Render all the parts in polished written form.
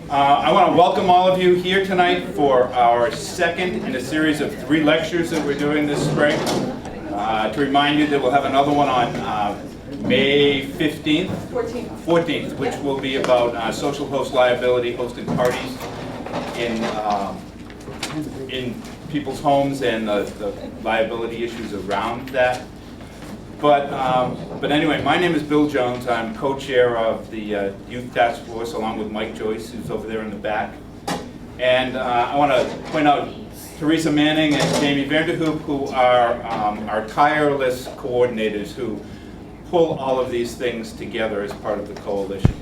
I want to welcome all of you here tonight for our second in a series of 3 lectures that we're doing this spring. To remind you that we'll have another one on May 15th, 14th, which will be about social host liability, hosting parties in people's homes and the liability issues around that. But anyway, my name is Bill Jones. I'm co-chair of the Youth Task Force along with Mike Joyce, who's over there in the back. And I want to point out Teresa Manning and Jamie Vanderhoop, who are our tireless coordinators who pull all of these things together as part of the coalition.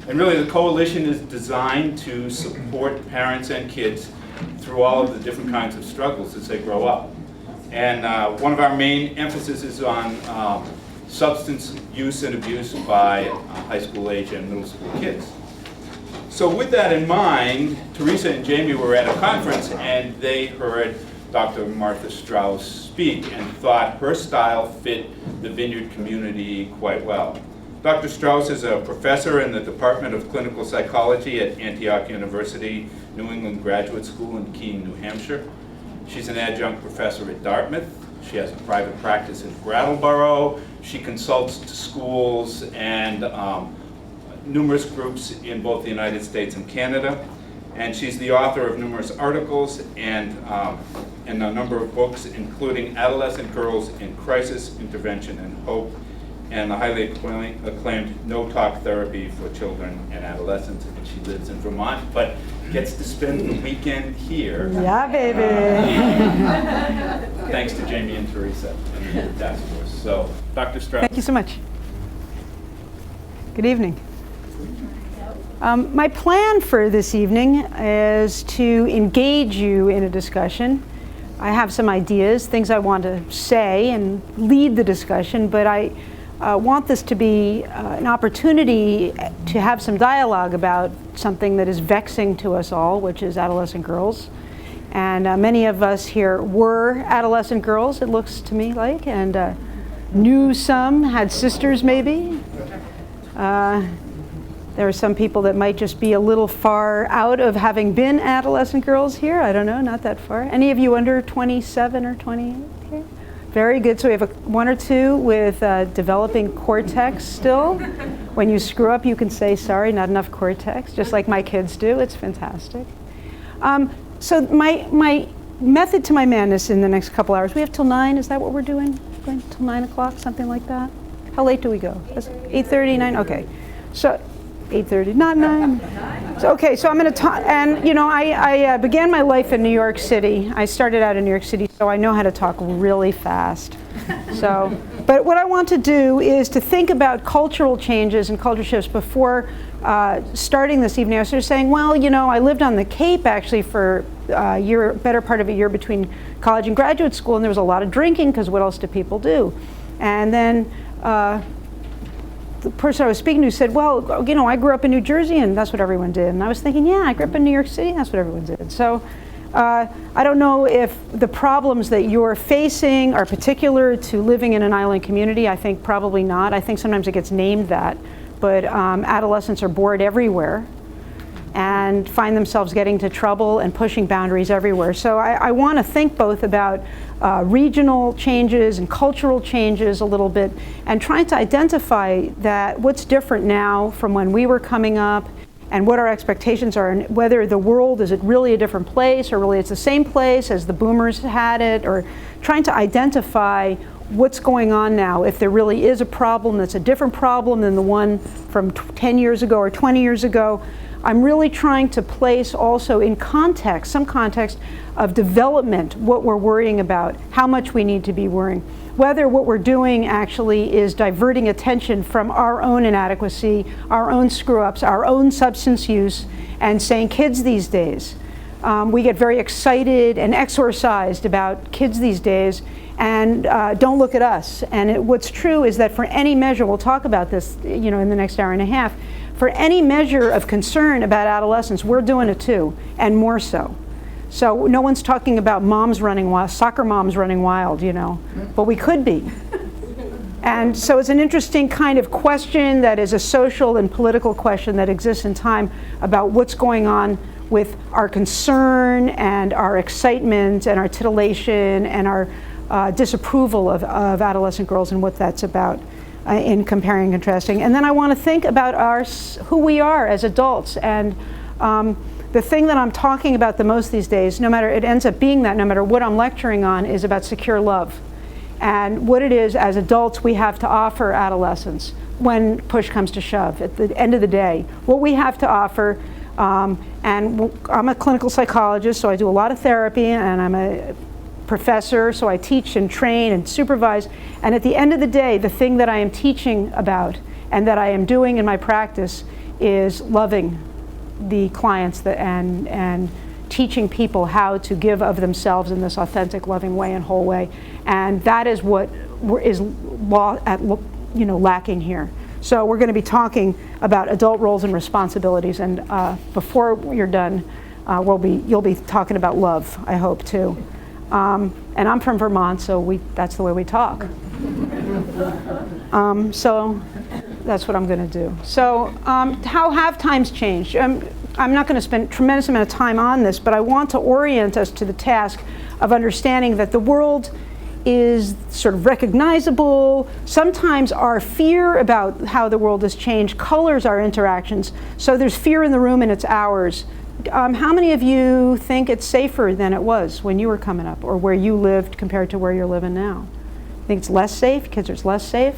And really the coalition is designed to support parents and kids through all of the different kinds of struggles as they grow up. And one of our main emphasis is on substance use and abuse by high school age and middle school kids. So with that in mind, Teresa and Jamie were at a conference and they heard Dr. Martha Straus speak and thought her style fit the Vineyard community quite well. Dr. Straus is a professor in the Department of Clinical Psychology at Antioch University, New England Graduate School in Keene, New Hampshire. She's an adjunct professor at Dartmouth. She has a private practice in Brattleboro. She consults to schools and numerous groups in both the United States and Canada. And she's the author of numerous articles and a number of books, including Adolescent Girls in Crisis, Intervention, and Hope, and the highly acclaimed No Talk Therapy for Children and Adolescents. And she lives in Vermont, but gets to spend the weekend here. Yeah, baby. Thanks to Jamie and Teresa and the task force. So, Dr. Straus. Thank you so much. Good evening. My plan for this evening is to engage you in a discussion. I have some ideas, things I want to say and lead the discussion, but I want this to be an opportunity to have some dialogue about something that is vexing to us all, which is adolescent girls. And many of us here were adolescent girls, it looks to me like, and knew some, had sisters maybe. There are some people that might just be a little far out of having been adolescent girls here. I don't know, not that far. Any of you under 27 or 28 here? Very good. So we have one or two with developing cortex still. When you screw up, you can say, sorry, not enough cortex, just like my kids do. It's fantastic. So my method to my madness in the next couple hours, we have till 9, is that what we're doing? Going till 9 o'clock, something like that? How late do we go? 8:30, 9? Okay. So 8:30, not 9. So, okay, so I'm going to talk, and you know, I began my life in New York City. I started out in New York City, so I know how to talk really fast. So, but what I want to do is to think about cultural changes and culture shifts before starting this evening. I was sort of saying, well, you know, I lived on the Cape actually for a year, better part of a year between college and graduate school, and there was a lot of drinking because what else do people do? And then the person I was speaking to said, well, you know, I grew up in New Jersey and that's what everyone did. And I was thinking, yeah, I grew up in New York City and that's what everyone did. So I don't know if the problems that you're facing are particular to living in an island community. I think probably not. I think sometimes it gets named that. But adolescents are bored everywhere and find themselves getting into trouble and pushing boundaries everywhere. So I want to think both about regional changes and cultural changes a little bit, and trying to identify that what's different now from when we were coming up and what our expectations are, and whether the world is it really a different place or really it's the same place as the boomers had it, or trying to identify what's going on now, if there really is a problem that's a different problem than the one from 10 years ago or 20 years ago. I'm really trying to place also in context, some context of development, what we're worrying about, how much we need to be worrying, whether what we're doing actually is diverting attention from our own inadequacy, our own screw-ups, our own substance use, and saying kids these days. We get very excited and exorcised about kids these days, and don't look at us. And what's true is that for any measure, we'll talk about this, you know, in the next hour and a half, for any measure of concern about adolescents, we're doing it too, and more so. So no one's talking about moms running wild, soccer moms running wild, you know, but we could be. And so it's an interesting kind of question that is a social and political question that exists in time about what's going on with our concern and our excitement and our titillation and our disapproval of adolescent girls and what that's about in comparing and contrasting. And then I want to think about who we are as adults. And the thing that I'm talking about the most these days, no matter, it ends up being that no matter what I'm lecturing on, is about secure love. And what it is as adults we have to offer adolescents when push comes to shove at the end of the day. What we have to offer, and I'm a clinical psychologist, so I do a lot of therapy, and I'm a professor, so I teach and train and supervise. And at the end of the day, the thing that I am teaching about and that I am doing in my practice is loving the clients and teaching people how to give of themselves in this authentic, loving way and whole way. And that is what is lacking here. So we're going to be talking about adult roles and responsibilities. And before you're done, you'll be talking about love, I hope, too. And I'm from Vermont, so that's the way we talk. So that's what I'm going to do. So how have times changed? I'm not going to spend a tremendous amount of time on this, but I want to orient us to the task of understanding that the world is sort of recognizable. Sometimes our fear about how the world has changed colors our interactions. So there's fear in the room and it's ours. How many of you think it's safer than it was when you were coming up, or where you lived compared to where you're living now? Think it's less safe? Kids are less safe?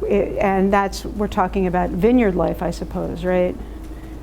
And we're talking about vineyard life, I suppose, right?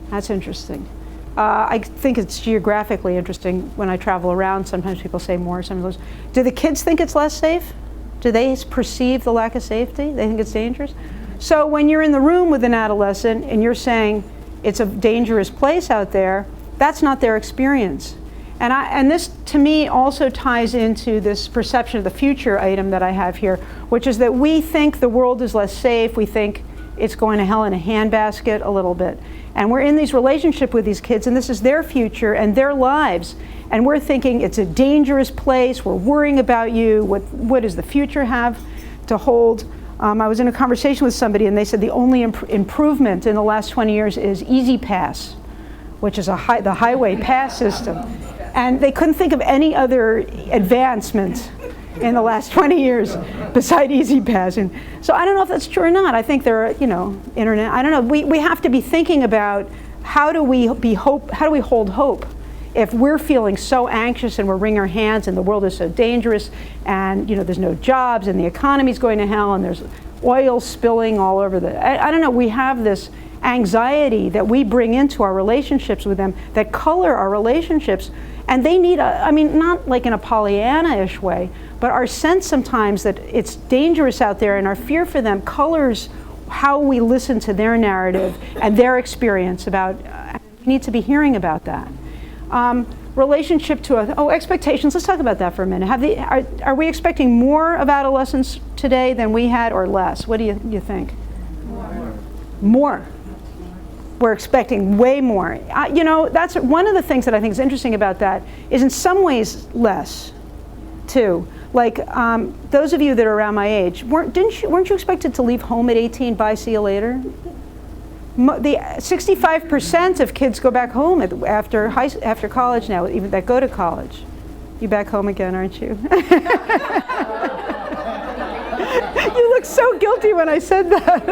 That's interesting. I think it's geographically interesting when I travel around. Sometimes people say more, sometimes less. Do the kids think it's less safe? Do they perceive the lack of safety? They think it's dangerous? So when you're in the room with an adolescent and you're saying it's a dangerous place out there, that's not their experience. And this, to me, also ties into this perception of the future item that I have here, which is that we think the world is less safe. We think it's going to hell in a handbasket a little bit. And we're in these relationships with these kids, and this is their future and their lives. And we're thinking it's a dangerous place. We're worrying about you. What does the future have to hold? I was in a conversation with somebody, and they said the only improvement in the last 20 years is Easy Pass, which is the highway pass system. And they couldn't think of any other advancement in the last 20 years beside Easy Pass. And so I don't know if that's true or not. I think there are, internet. I don't know. We have to be thinking about how do we hold hope if we're feeling so anxious and we're wringing our hands and the world is so dangerous and there's no jobs and the economy's going to hell and there's oil spilling all over I don't know. We have this anxiety that we bring into our relationships with them that color our relationships. And they need not like in a Pollyanna-ish way, but our sense sometimes that it's dangerous out there and our fear for them colors how we listen to their narrative and their experience about, we need to be hearing about that. Relationship to, expectations, let's talk about that for a minute. Are we expecting more of adolescents today than we had or less? What do you think? More. We're expecting way more. That's one of the things that I think is interesting about that is in some ways less, too. Like those of you that are around my age, weren't you expected to leave home at 18? Bye, see you later. The 65% of kids go back home after college now, even that go to college. You back home again, aren't you? You look so guilty when I said that.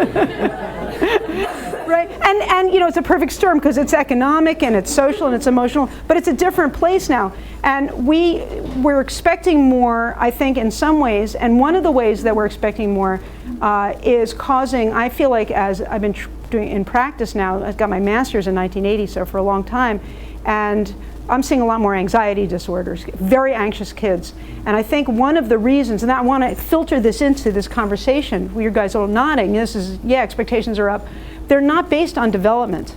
Right, and it's a perfect storm because it's economic and it's social and it's emotional, but it's a different place now. And we're expecting more, I think, in some ways. And one of the ways that we're expecting more is causing. I feel like as I've been doing in practice now, I've got my master's in 1980, so for a long time, and I'm seeing a lot more anxiety disorders, very anxious kids. And I think one of the reasons, and I want to filter this into this conversation, you guys are all nodding, expectations are up. They're not based on development.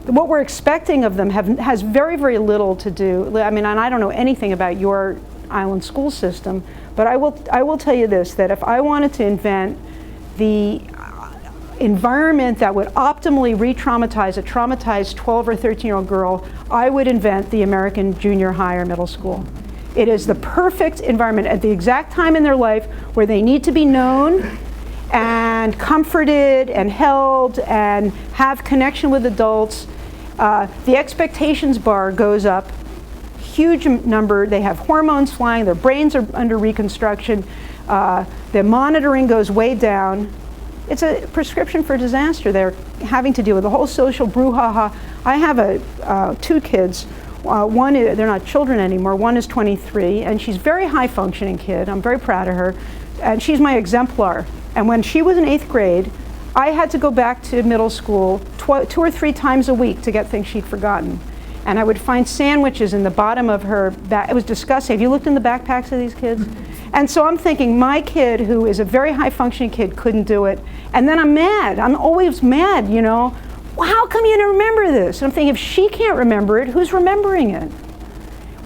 What we're expecting of them has very, very little to do. And I don't know anything about your island school system, but I will tell you this, that if I wanted to invent the environment that would optimally re-traumatize a traumatized 12 or 13-year-old girl, I would invent the American junior high or middle school. It is the perfect environment at the exact time in their life where they need to be known and comforted and held and have connection with adults. The expectations bar goes up, huge number. They have hormones flying, their brains are under reconstruction, the monitoring goes way down. It's a prescription for disaster. They're having to deal with the whole social brouhaha. I have two kids. One is, they're not children anymore. One is 23, and she's a very high functioning kid. I'm very proud of her. And she's my exemplar. And when she was in 8th grade, I had to go back to middle school 2 or 3 times a week to get things she'd forgotten. And I would find sandwiches in the bottom of her bag. It was disgusting. Have you looked in the backpacks of these kids? And so I'm thinking, my kid, who is a very high functioning kid, couldn't do it. And then I'm mad. I'm always mad, you know. Well, how come you didn't remember this? And I'm thinking, if she can't remember it, who's remembering it?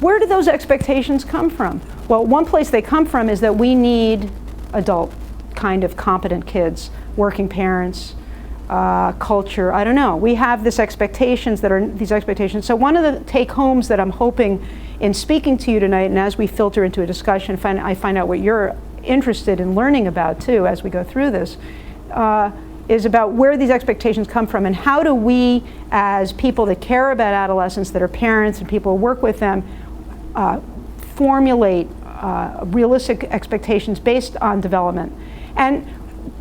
Where do those expectations come from? Well, one place they come from is that we need adult kind of competent kids, working parents, culture, I don't know. We have these expectations. So one of the take-homes that I'm hoping in speaking to you tonight, and as we filter into a discussion, I find out what you're interested in learning about too as we go through this, is about where these expectations come from and how do we, as people that care about adolescents, that are parents and people who work with them, formulate realistic expectations based on development. And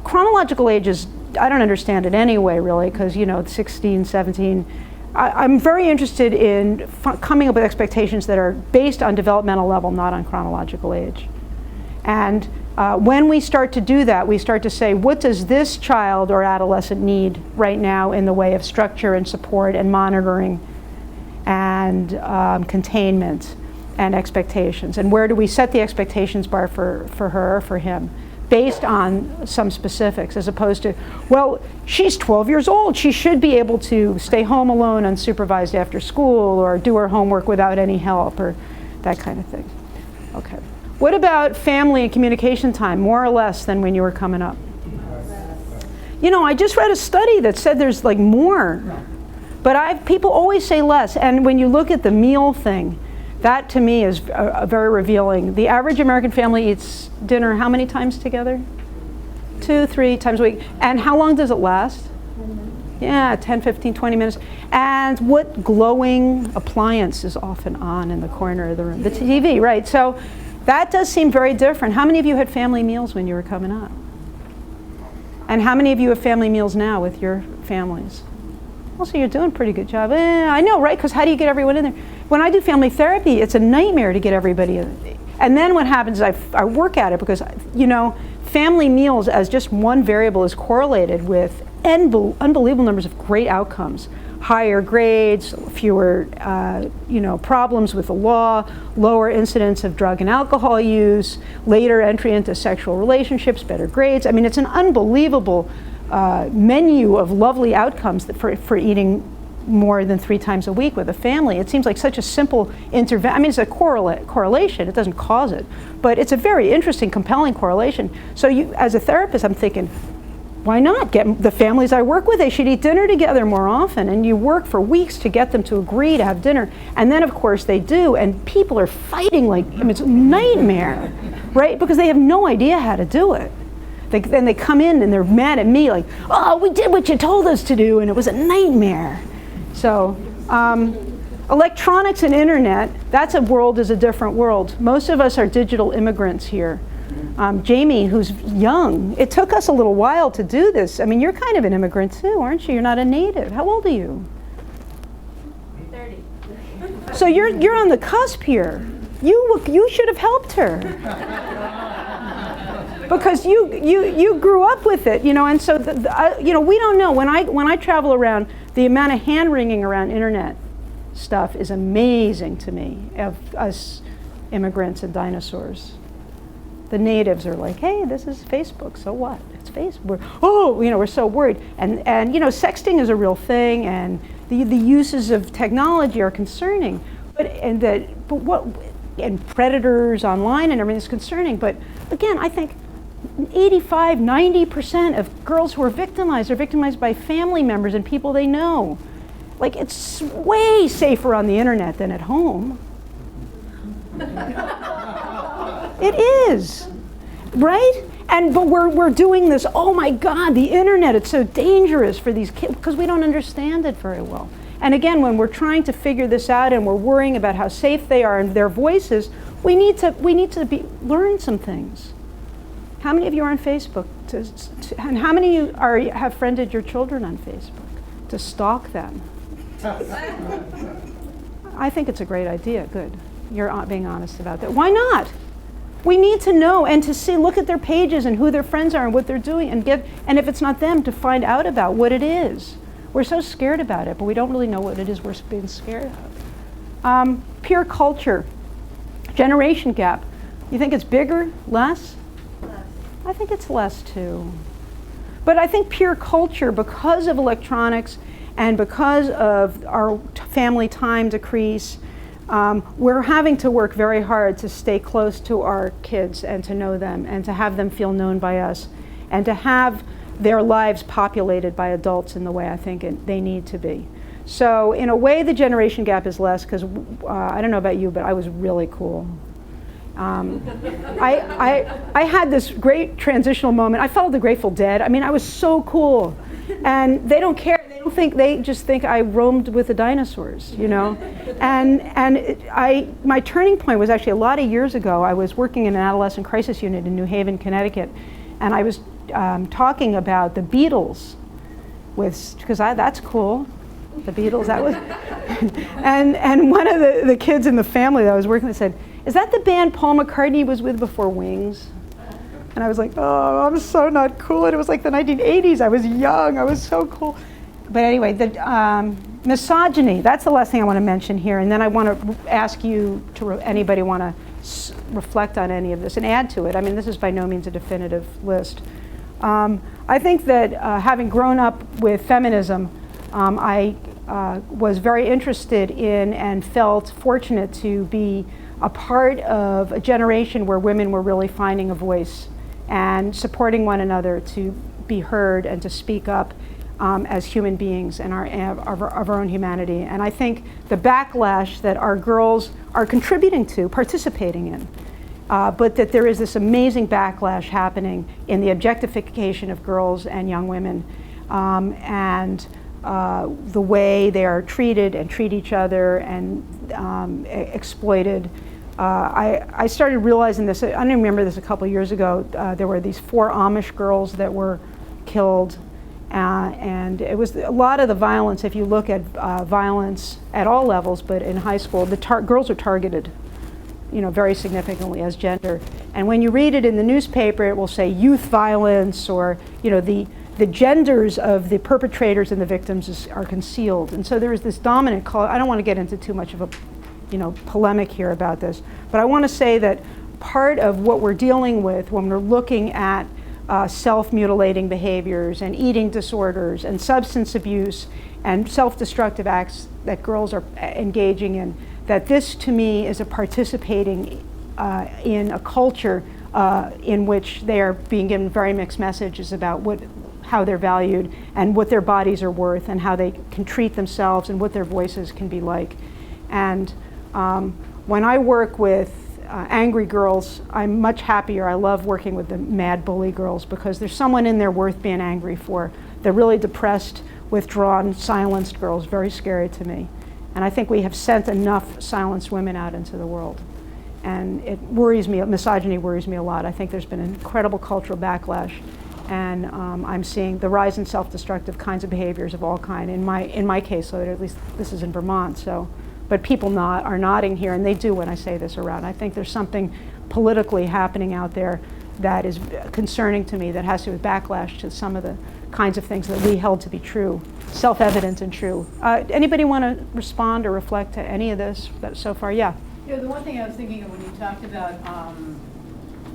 chronological ages, I don't understand it anyway, really, because, you know, 16, 17. I'm very interested in coming up with expectations that are based on developmental level, not on chronological age. And when we start to do that, we start to say, what does this child or adolescent need right now in the way of structure and support and monitoring and containment and expectations? And where do we set the expectations bar for her or for him? Based on some specifics, as opposed to, well, she's 12 years old. She should be able to stay home alone unsupervised after school or do her homework without any help or that kind of thing. Okay. What about family and communication time, more or less than when you were coming up? You know, I just read a study that said there's like more, but people always say less. And when you look at the meal thing, that to me is very revealing. The average American family eats dinner how many times together? 2, 3 times a week. And how long does it last? 10 minutes. Yeah, 10, 15, 20 minutes. And what glowing appliance is often on in the corner of the room? The TV, right. So that does seem very different. How many of you had family meals when you were coming up? And how many of you have family meals now with your families? Well, so you're doing a pretty good job. I know, right? Because how do you get everyone in there? When I do family therapy, it's a nightmare to get everybody in. And then what happens is I work at it because, you know, family meals as just one variable is correlated with unbelievable numbers of great outcomes. Higher grades, fewer, problems with the law, lower incidence of drug and alcohol use, later entry into sexual relationships, better grades. I mean, it's an unbelievable menu of lovely outcomes for eating more than 3 times a week with a family. It seems like such a simple intervention. I mean, it's a correlation. It doesn't cause it, but it's a very interesting, compelling correlation. So you, as a therapist, I'm thinking, why not get the families I work with? They should eat dinner together more often, and you work for weeks to get them to agree to have dinner, and then of course they do, and people are fighting like, I mean, it's a nightmare, right? Because they have no idea how to do it. Then they come in and they're mad at me like, oh, we did what you told us to do, and it was a nightmare. So electronics and internet, that's a world is a different world. Most of us are digital immigrants here. Jamie, who's young, it took us a little while to do this. I mean, you're kind of an immigrant too, aren't you? You're not a native. How old are you? 30. So you're on the cusp here. You should have helped her. Because you grew up with it, you know, and so we don't know. When I travel around, the amount of hand wringing around internet stuff is amazing to me of us immigrants and dinosaurs. The natives are like, hey, this is Facebook, so what? It's Facebook. We're so worried, and sexting is a real thing, and the uses of technology are concerning, and predators online and everything is concerning. But again, I think 85-90% of girls who are victimized by family members and people they know. Like, it's way safer on the internet than at home. It is, right? But we're doing this, oh my God, the internet, it's so dangerous for these kids because we don't understand it very well. And again, when we're trying to figure this out and we're worrying about how safe they are and their voices, we need to learn some things. How many of you are on Facebook? And how many of you have friended your children on Facebook to stalk them? I think it's a great idea. Good. You're being honest about that. Why not? We need to know and to see, look at their pages and who their friends are and what they're doing, and if it's not them, to find out about what it is. We're so scared about it, but we don't really know what it is we're being scared of. Peer culture, generation gap. You think it's bigger, less? Less. I think it's less too. But I think peer culture, because of electronics and because of our family time decrease, we're having to work very hard to stay close to our kids and to know them and to have them feel known by us and to have their lives populated by adults in the way I think they need to be. So in a way, the generation gap is less because I don't know about you, but I was really cool. I had this great transitional moment. I followed the Grateful Dead. I mean, I was so cool. And they don't care. They just think I roamed with the dinosaurs, you know? My turning point was actually a lot of years ago. I was working in an adolescent crisis unit in New Haven, Connecticut, and I was talking about the Beatles because that's cool. The Beatles, that was, and one of the kids in the family that I was working with said, "Is that the band Paul McCartney was with before Wings?" And I was like, "Oh, I'm so not cool." And it was like the 1980s. I was young. I was so cool. But anyway, the misogyny. That's the last thing I want to mention here. And then I want to ask you anybody want to reflect on any of this and add to it. I mean, this is by no means a definitive list. I think that having grown up with feminism, I was very interested in and felt fortunate to be a part of a generation where women were really finding a voice and supporting one another to be heard and to speak up as human beings and of our own humanity. And I think the backlash that our girls are contributing to, participating in, but that there is this amazing backlash happening in the objectification of girls and young women, and the way they are treated and treat each other and exploited. I started realizing this, I don't remember this a couple years ago, there were these 4 Amish girls that were killed, and it was a lot of the violence, if you look at violence at all levels, but in high school, the girls are targeted, you know, very significantly as gender. And when you read it in the newspaper, it will say youth violence, or, you know, the genders of the perpetrators and the victims are concealed. And so there is this dominant call. I don't want to get into too much of a, you know, polemic here about this, but I want to say that part of what we're dealing with when we're looking at self-mutilating behaviors and eating disorders and substance abuse and self-destructive acts that girls are engaging in, that this to me is a participating in a culture in which they are being given very mixed messages about how they're valued and what their bodies are worth and how they can treat themselves and what their voices can be like. And when I work with angry girls, I'm much happier. I love working with the mad bully girls because there's someone in there worth being angry for. The really depressed, withdrawn, silenced girls, very scary to me. And I think we have sent enough silenced women out into the world. And it worries me, misogyny worries me a lot. I think there's been an incredible cultural backlash. And I'm seeing the rise in self-destructive kinds of behaviors of all kind. In my case, so at least this is in Vermont. So, but people are nodding here, and they do when I say this around. I think there's something politically happening out there that is concerning to me that has to do with backlash to some of the kinds of things that we held to be true, self-evident and true. Anybody want to respond or reflect to any of this so far? Yeah. You know, the one thing I was thinking of when you talked about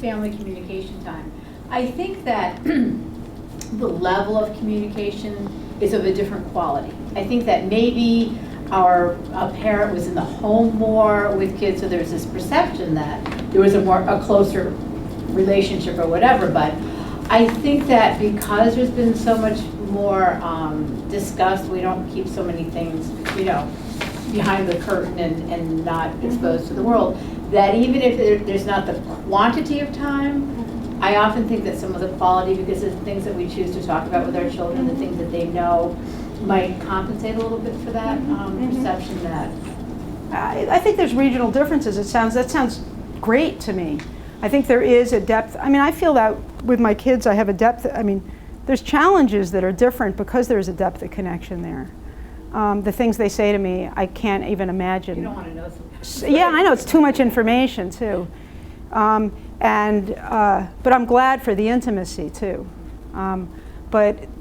family communication time, I think that the level of communication is of a different quality. I think that maybe a parent was in the home more with kids, so there's this perception that there was a closer relationship or whatever, but I think that because there's been so much more discussed, we don't keep so many things, you know, behind the curtain and not exposed to the world, that even if there's not the quantity of time, I often think that some of the quality, because of the things that we choose to talk about with our children, the things that they know, might compensate a little bit for that perception that. I think there's regional differences. That sounds great to me. I think there is a depth. I mean, I feel that with my kids, I have a depth. I mean, there's challenges that are different because there's a depth of connection there. The things they say to me, I can't even imagine. You don't want to know something. Yeah, I know, it's too much information too. But I'm glad for the intimacy too.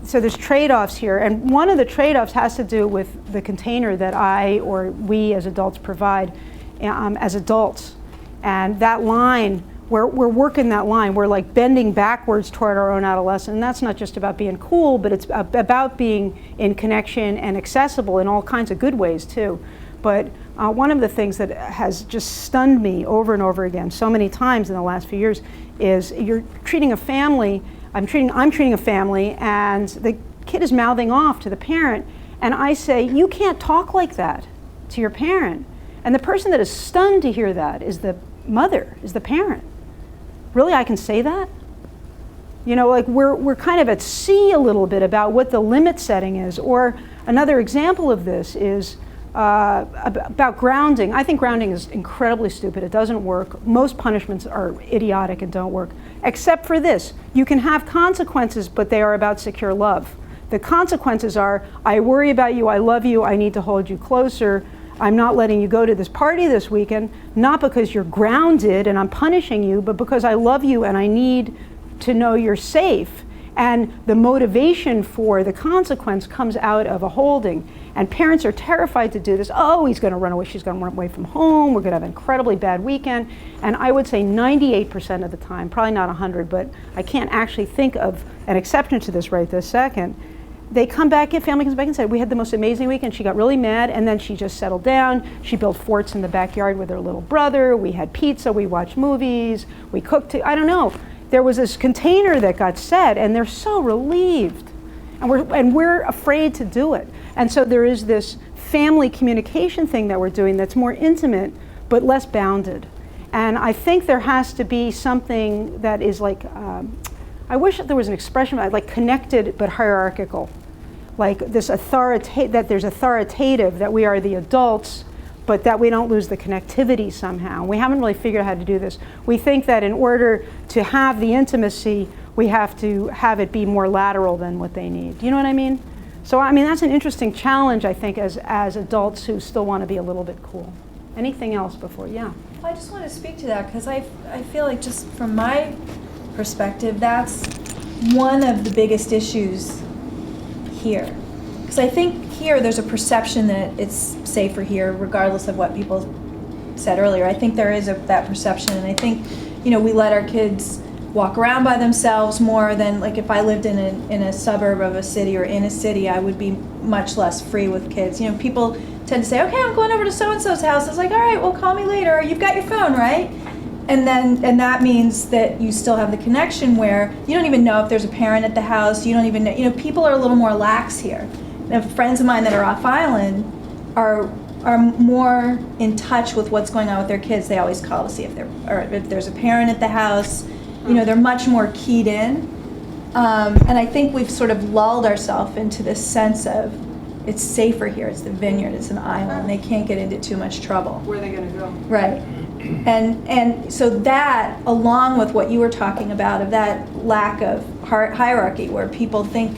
So there's trade-offs here, and one of the trade-offs has to do with the container that I or we as adults provide as adults. And that line, we're working that line. We're like bending backwards toward our own adolescence. And that's not just about being cool, but it's about being in connection and accessible in all kinds of good ways too. But one of the things that has just stunned me over and over again so many times in the last few years is you're treating a family, I'm treating a family, and the kid is mouthing off to the parent, and I say, you can't talk like that to your parent. And the person that is stunned to hear that is the mother, is the parent. Really, I can say that? You know, like we're kind of at sea a little bit about what the limit setting is. Or another example of this is about grounding. I think grounding is incredibly stupid. It doesn't work. Most punishments are idiotic and don't work. Except for this. You can have consequences, but they are about secure love. The consequences are, I worry about you, I love you, I need to hold you closer. I'm not letting you go to this party this weekend, not because you're grounded and I'm punishing you, but because I love you and I need to know you're safe. And the motivation for the consequence comes out of a holding. And parents are terrified to do this. Oh, he's going to run away, she's going to run away from home, we're going to have an incredibly bad weekend. And I would say 98% of the time, probably not 100, but I can't actually think of an exception to this right this second. They come back in, family comes back and said, we had the most amazing weekend. She got really mad, and then she just settled down. She built forts in the backyard with her little brother. We had pizza, we watched movies, we cooked, I don't know. There was this container that got set, and they're so relieved. And we're afraid to do it. And so there is this family communication thing that we're doing that's more intimate, but less bounded. And I think there has to be something that is like, I wish that there was an expression like connected but hierarchical. Like this that there's authoritative, that we are the adults, but that we don't lose the connectivity somehow. We haven't really figured out how to do this. We think that in order to have the intimacy, we have to have it be more lateral than what they need. Do you know what I mean? So I mean, that's an interesting challenge, I think, as adults who still want to be a little bit cool. Anything else before? Yeah. I just want to speak to that because I feel like just from my perspective, that's one of the biggest issues here. Because I think here there's a perception that it's safer here, regardless of what people said earlier. I think there is that perception, and I think, you know, we let our kids walk around by themselves more than, like, if I lived in a suburb of a city or in a city, I would be much less free with kids. You know, people tend to say, okay, I'm going over to so-and-so's house. It's like, all right, well, call me later. You've got your phone, right? And that means that you still have the connection where you don't even know if there's a parent at the house. You don't even know, you know, people are a little more lax here. Now, friends of mine that are off island are more in touch with what's going on with their kids. They always call to see if there's a parent at the house. You know, they're much more keyed in. And I think we've sort of lulled ourselves into this sense of it's safer here. It's the vineyard. It's an island. They can't get into too much trouble. Where are they going to go? Right. And so that, along with what you were talking about, of that lack of hierarchy, where people think,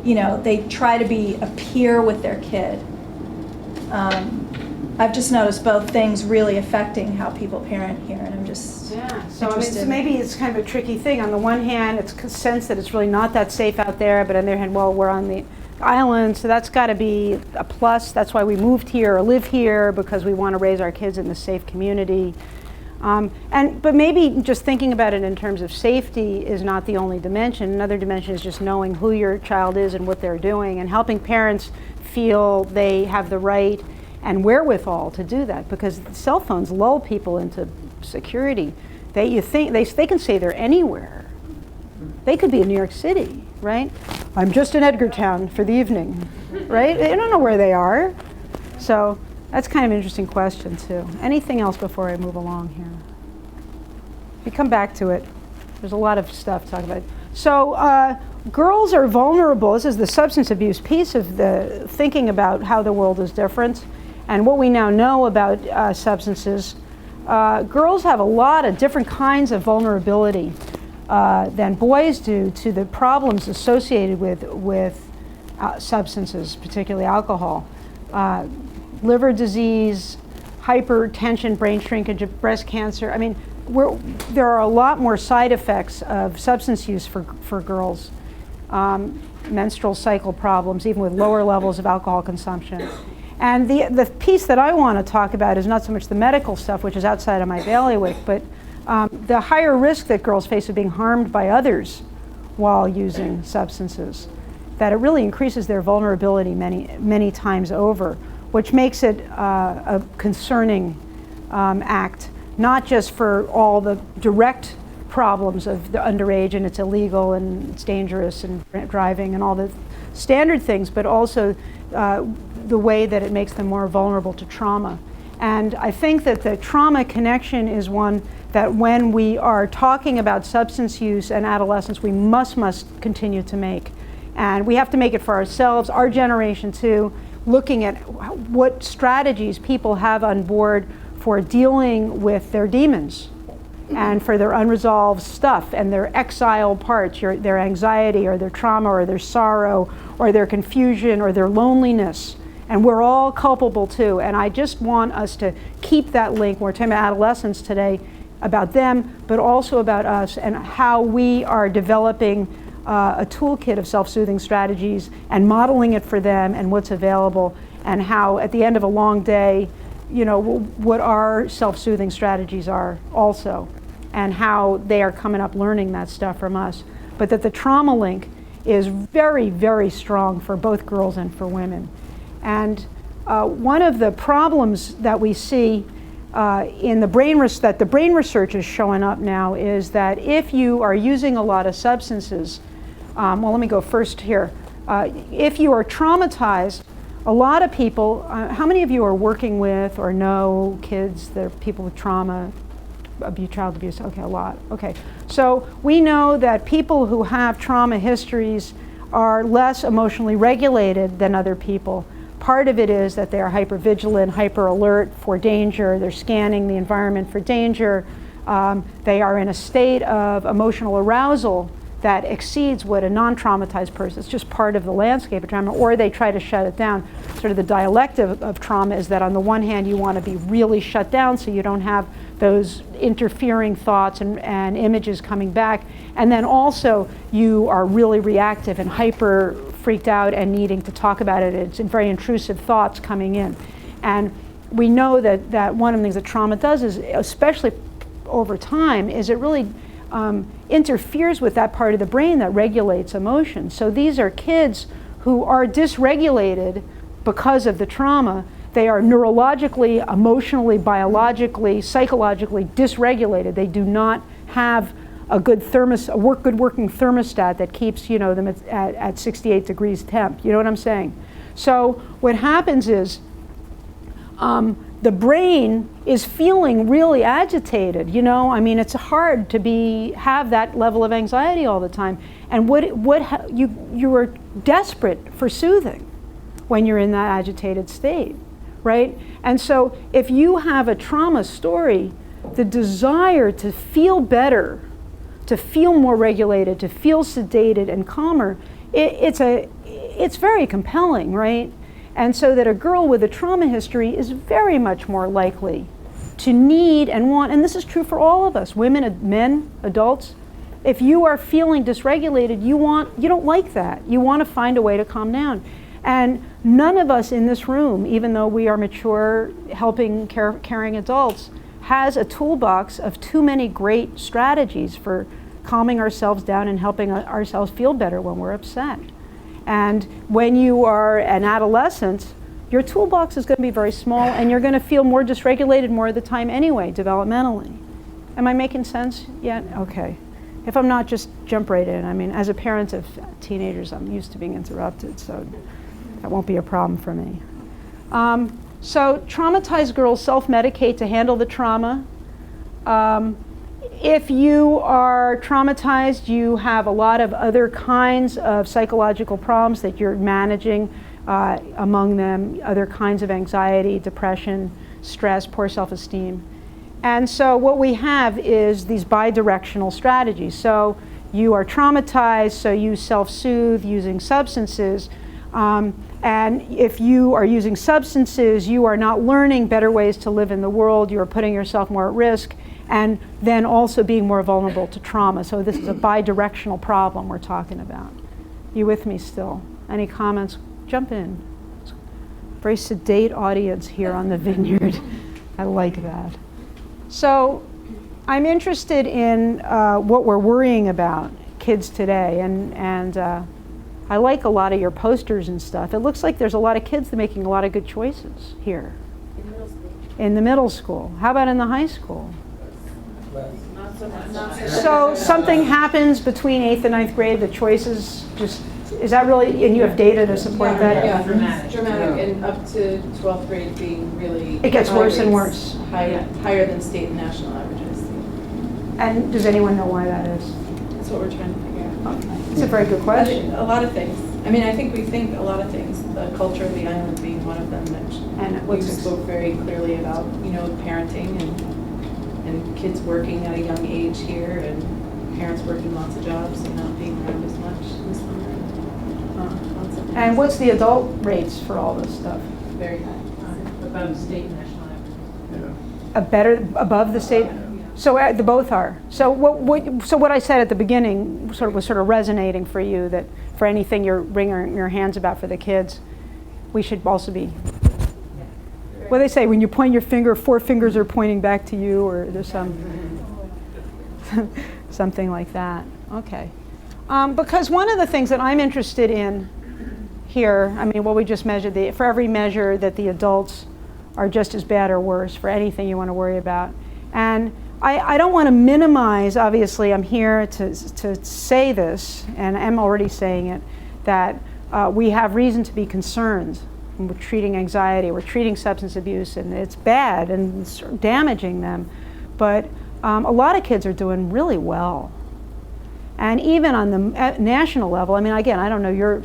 you know, they try to be a peer with their kid. I've just noticed both things really affecting how people parent here, and I'm just So, I mean, so maybe it's kind of a tricky thing. On the one hand, it's a sense that it's really not that safe out there, but on the other hand, well, we're on the island, so that's got to be a plus. That's why we moved here or live here, because we want to raise our kids in a safe community. But maybe just thinking about it in terms of safety is not the only dimension. Another dimension is just knowing who your child is and what they're doing, and helping parents feel they have the right and wherewithal to do that, because cell phones lull people into security. They can say they're anywhere. They could be in New York City, right? I'm just in Edgartown for the evening, right? They don't know where they are. So That's kind of an interesting question, too. Anything else before I move along here? We come back to it. There's a lot of stuff to talk about. So girls are vulnerable. This is the substance abuse piece of the thinking about how the world is different and what we now know about substances. Girls have a lot of different kinds of vulnerability than boys do to the problems associated with substances, particularly alcohol. Liver disease, hypertension, brain shrinkage, breast cancer. I mean, there are a lot more side effects of substance use for girls. Menstrual cycle problems, even with lower levels of alcohol consumption. And the piece that I want to talk about is not so much the medical stuff, which is outside of my bailiwick, but the higher risk that girls face of being harmed by others while using substances. That it really increases their vulnerability many times over, which makes it a concerning act, not just for all the direct problems of the underage and it's illegal and it's dangerous and driving and all the standard things, but also the way that it makes them more vulnerable to trauma. And I think that the trauma connection is one that when we are talking about substance use and adolescence, we must continue to make. And we have to make it for ourselves, our generation too, looking at what strategies people have on board for dealing with their demons and for their unresolved stuff and their exile parts, their anxiety or their trauma or their sorrow or their confusion or their loneliness. And we're all culpable too. And I just want us to keep that link. We're talking about adolescents today, about them, but also about us and how we are developing a toolkit of self-soothing strategies and modeling it for them and what's available, and how at the end of a long day, you know, what our self-soothing strategies are also, and how they are coming up learning that stuff from us. But that the trauma link is very, very strong for both girls and for women. And one of the problems that we see in the brain research is showing up now is that if you are using a lot of substances, well, let me go first here. If you are traumatized, a lot of people, how many of you are working with or know kids that are people with trauma, child abuse? Okay, a lot. Okay, so we know that people who have trauma histories are less emotionally regulated than other people. Part of it is that they are hypervigilant, hyper alert for danger. They're scanning the environment for danger. They are in a state of emotional arousal that exceeds what a non-traumatized person, it's just part of the landscape of trauma, or they try to shut it down. Sort of the dialectic of trauma is that on the one hand you want to be really shut down so you don't have those interfering thoughts and images coming back, and then also you are really reactive and hyper freaked out and needing to talk about it. It's very intrusive thoughts coming in. And we know that one of the things that trauma does is, especially over time, is it really interferes with that part of the brain that regulates emotion. So these are kids who are dysregulated because of the trauma. They are neurologically, emotionally, biologically, psychologically dysregulated. They do not have a good good working thermostat that keeps them at 68 degrees temp. You know what I'm saying? So what happens is the brain is feeling really agitated. I mean, it's hard to have that level of anxiety all the time. And you are desperate for soothing when you're in that agitated state, right? And so if you have a trauma story, the desire to feel better, to feel more regulated, to feel sedated and calmer, it's very compelling, right? And so that a girl with a trauma history is very much more likely to need and want, and this is true for all of us, women, men, adults. If you are feeling dysregulated, you don't like that. You want to find a way to calm down. And none of us in this room, even though we are mature, helping, caring adults, has a toolbox of too many great strategies for calming ourselves down and helping ourselves feel better when we're upset. And when you are an adolescent, your toolbox is going to be very small and you're going to feel more dysregulated more of the time anyway, developmentally. Am I making sense yet? Okay. If I'm not, just jump right in. I mean, as a parent of teenagers, I'm used to being interrupted, so that won't be a problem for me. So traumatized girls self-medicate to handle the trauma. If you are traumatized, you have a lot of other kinds of psychological problems that you're managing, among them other kinds of anxiety, depression, stress, poor self-esteem. And so what we have is these bidirectional strategies. So you are traumatized, so you self-soothe using substances. And if you are using substances, you are not learning better ways to live in the world. You are putting yourself more at risk, and then also being more vulnerable to trauma. So this is a bidirectional problem we're talking about. You with me still? Any comments? Jump in. Very sedate audience here on the Vineyard. I like that. So I'm interested in what we're worrying about, kids today, and I like a lot of your posters and stuff. It looks like there's a lot of kids that are making a lot of good choices here. In the middle school. How about in the high school? So something happens between 8th and 9th grade, the choices just, is that really, and you have data to support that? Yeah, dramatic, and up to 12th grade being really. It gets worse and worse. Higher than state and national averages. And does anyone know why that is? That's what we're trying to figure out. It's a very good question. A lot of things. I mean, I think we think a lot of things, the culture of the island being one of them, that we spoke very clearly about, you know, parenting and kids working at a young age here, and parents working lots of jobs and not being around as much in the summer. And what's the adult rates for all this stuff? Very high. Above state and national averages. Above the state? So the both are. So what I said at the beginning was sort of resonating for you, that for anything you're wringing your hands about for the kids, we should also be. What do they say? When you point your finger, 4 fingers are pointing back to you, or there's something like that. Okay. Because one of the things that I'm interested in here, I mean, well, we just measured for every measure that the adults are just as bad or worse for anything you want to worry about. And I don't want to minimize, obviously I'm here to say this, and I'm already saying it, that we have reason to be concerned. We're treating anxiety, we're treating substance abuse, and it's bad and it's damaging them. But a lot of kids are doing really well. And even on the national level, I mean, again, I don't know your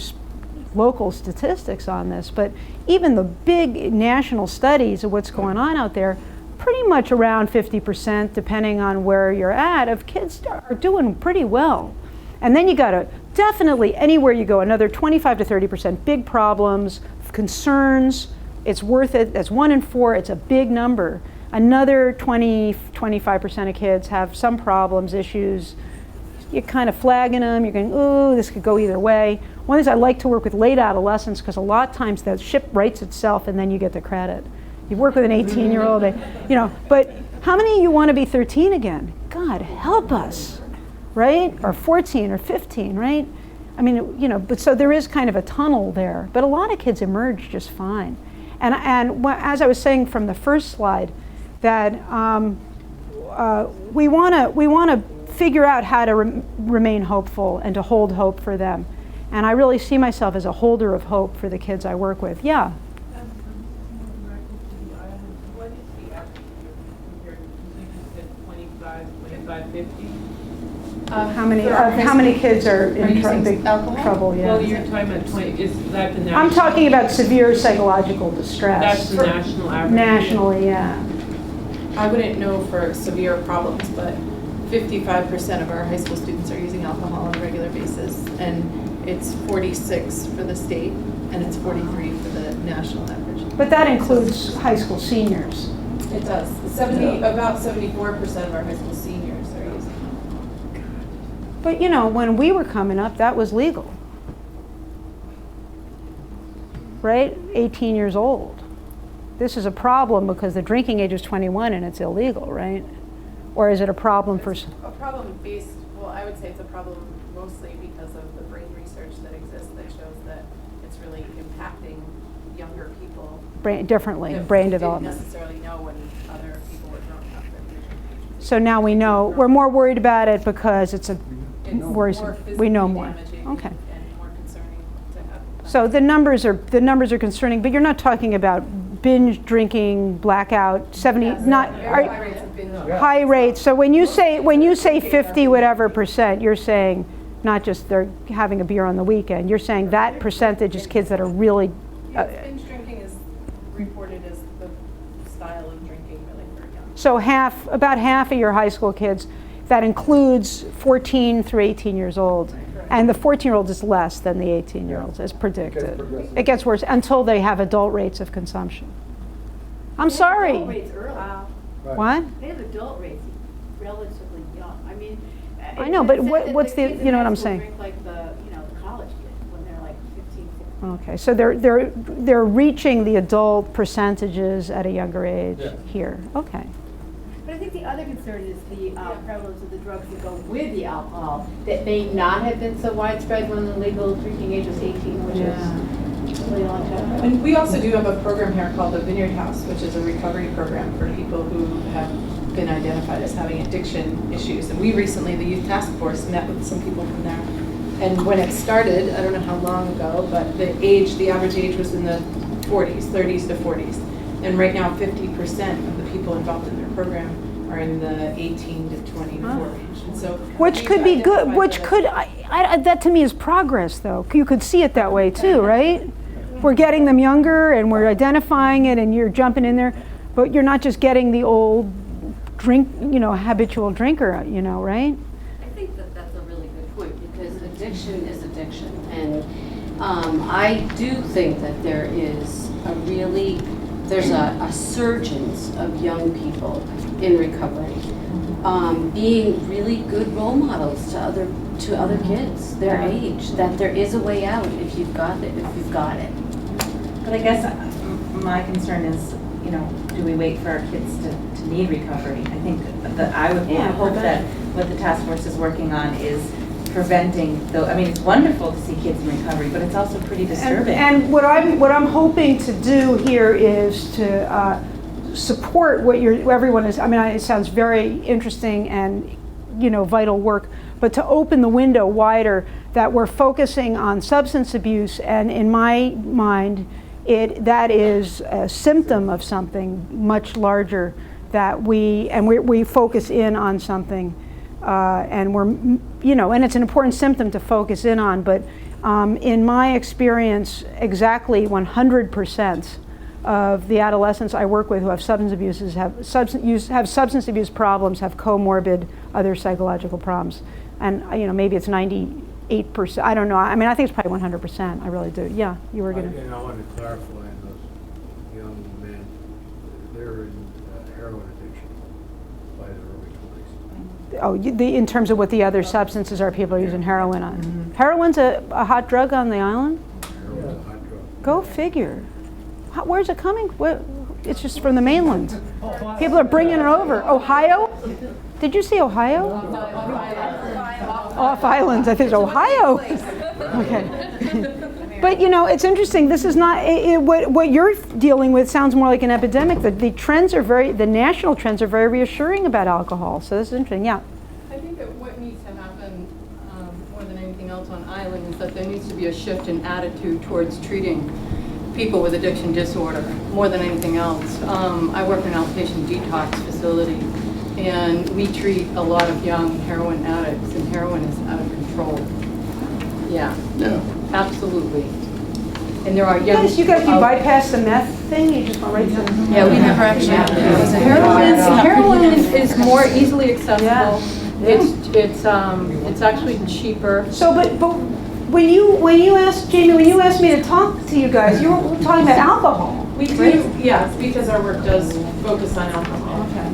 local statistics on this, but even the big national studies of what's going on out there, pretty much around 50%, depending on where you're at, of kids are doing pretty well. And then you gotta, definitely anywhere you go, another 25 to 30% big problems, concerns. It's worth it. That's 1 in 4, it's a big number. Another 25% of kids have some problems, issues. You're kind of flagging them, you're going, ooh, this could go either way. One is I like to work with late adolescents, because a lot of times the ship rights itself and then you get the credit. You work with an 18-year-old, you know, but how many of you want to be 13 again? God help us, right? Or 14 or 15, right? I mean, you know, but so there is kind of a tunnel there, but a lot of kids emerge just fine. And as I was saying from the first slide, that we want to figure out how to remain hopeful and to hold hope for them. And I really see myself as a holder of hope for the kids I work with. Yeah. What is the average compared to 25, 50? How many kids are in big alcohol? trouble? Yeah. Well, you're talking about 20, is that the national? I'm talking about severe psychological distress. That's the national average? Nationally, yeah. I wouldn't know for severe problems, but 55% of our high school students are using alcohol on a regular basis, and it's 46 for the state, and it's 43 for the national average. But that includes high school seniors. It does. About 74% of our high school seniors are using alcohol. But you know, when we were coming up, that was legal. Right? 18 years old. This is a problem because the drinking age is 21 and it's illegal, right? Or is it a problem for... It's a problem based, well, I would say it's a problem mostly because of the brain research that exists that shows that it's really impacting younger people. Brain development. Didn't necessarily know when other people were growing up. So now we know. We're more worried about it because it's worrisome. We know more. Okay. And more concerning to have. So the numbers are concerning, but you're not talking about binge drinking, blackout, 70, not, Very high rates of binge. high rates. So when you say 50 whatever percent, you're saying not just they're having a beer on the weekend. You're saying that percentage is kids that are really. Yes, binge drinking is reported as the style of drinking really for young. So about half of your high school kids, that includes 14 through 18 years old. And the 14-year-olds is less than the 18-year-olds, as predicted. It gets worse until they have adult rates of consumption. I'm sorry. Adult rates early. What? They have adult rates relatively young. I mean, I know, but what's the, you know what I'm saying? Drink like the college kids when they're like 15, 16. Okay, so they're reaching the adult percentages at a younger age here. Okay. But I think the other concern is the prevalence of the drugs that go with the alcohol that may not have been so widespread when the legal drinking age was 18, which is a really long time ago. And we also do have a program here called the Vineyard House, which is a recovery program for people who have been identified as having addiction issues. And we recently, the Youth Task Force, met with some people from there. And when it started, I don't know how long ago, but the average age was in the 40s, 30s to 40s. And right now, 50% of the people involved in their program are in the 18 to 24 range. And so, Which could be good, which could, that to me is progress though. You could see it that way too, right? We're getting them younger and we're identifying it and you're jumping in there, but you're not just getting the old habitual drinker, right? I think that that's a really good point because addiction is addiction. And I do think that there's a surgence of young people in recovery, being really good role models to other kids their age, that there is a way out if you've got it. But I guess my concern is, do we wait for our kids to need recovery? I think that I would hope that what the task force is working on is preventing. It's wonderful to see kids in recovery, but it's also pretty disturbing. And what I'm hoping to do here is to support what everyone is. It sounds very interesting and vital work, but to open the window wider that we're focusing on substance abuse, and in my mind, that is a symptom of something much larger that we focus in on something. And and it's an important symptom to focus in on, but in my experience, exactly 100% of the adolescents I work with who have substance abuses have substance abuse problems, have comorbid other psychological problems. And maybe it's 98%, I don't know. I think it's probably 100%, I really do. Yeah, you were gonna. And I want to clarify on those young men, they're in heroin addiction by the early 20s. Oh, in terms of what the other substances are people are using heroin on. Mm-hmm. Heroin's a hot drug on the island? Heroin's a hot drug. Go figure. Where's it coming? It's just from the mainland. People are bringing it over. Ohio? Did you see Ohio? Off islands. I think it's Ohio. Okay. But it's interesting. This is not what you're dealing with. Sounds more like an epidemic. The national trends are very reassuring about alcohol. So this is interesting. Yeah. I think that what needs to happen more than anything else on island is that there needs to be a shift in attitude towards treating people with addiction disorder more than anything else. I work in an outpatient detox facility, and we treat a lot of young heroin addicts, and heroin is out of control. Yeah, absolutely. And there are young. You guys, you bypass the meth thing. You just went right to. Yeah, we never actually. Heroin is more easily accessible. Yeah. It's actually cheaper. So, but when you asked Jamie, when you asked me to talk to you guys, you were talking about alcohol. We do, yes, because our work does focus on alcohol. Okay.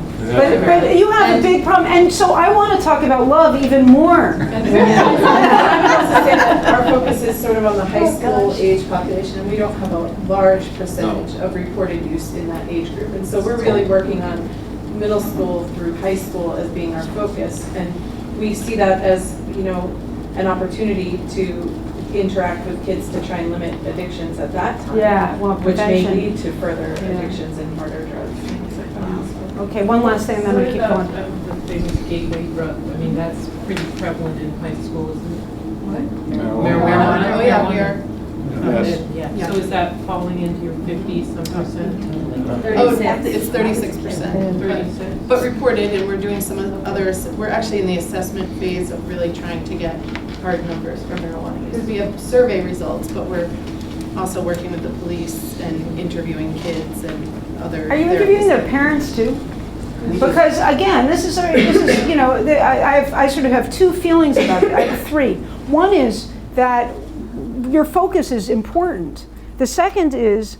But you have a big problem, and so I want to talk about love even more. And I would also say that our focus is sort of on the high school age population, and we don't have a large percentage of reported use in that age group. And so we're really working on middle school through high school as being our focus, and we see that as, an opportunity to interact with kids to try and limit addictions at that time. Yeah, well, which may prevention. lead to further addictions and harder drugs. Okay, one last thing, and then we keep going. The famous gateway drug, that's pretty prevalent in high school, isn't it? Marijuana. Oh yeah, we are. Yes. Yeah, so is that falling into your 50-some percent? Oh, it's 36%. 36. But reported, and we're doing some other, we're actually in the assessment phase of really trying to get hard numbers for marijuana use. We have survey results, but we're also working with the police and interviewing kids and other. Are you interviewing their parents too? Because again, this is you know, I sort of have two feelings about it. I have three. One is that your focus is important. The second is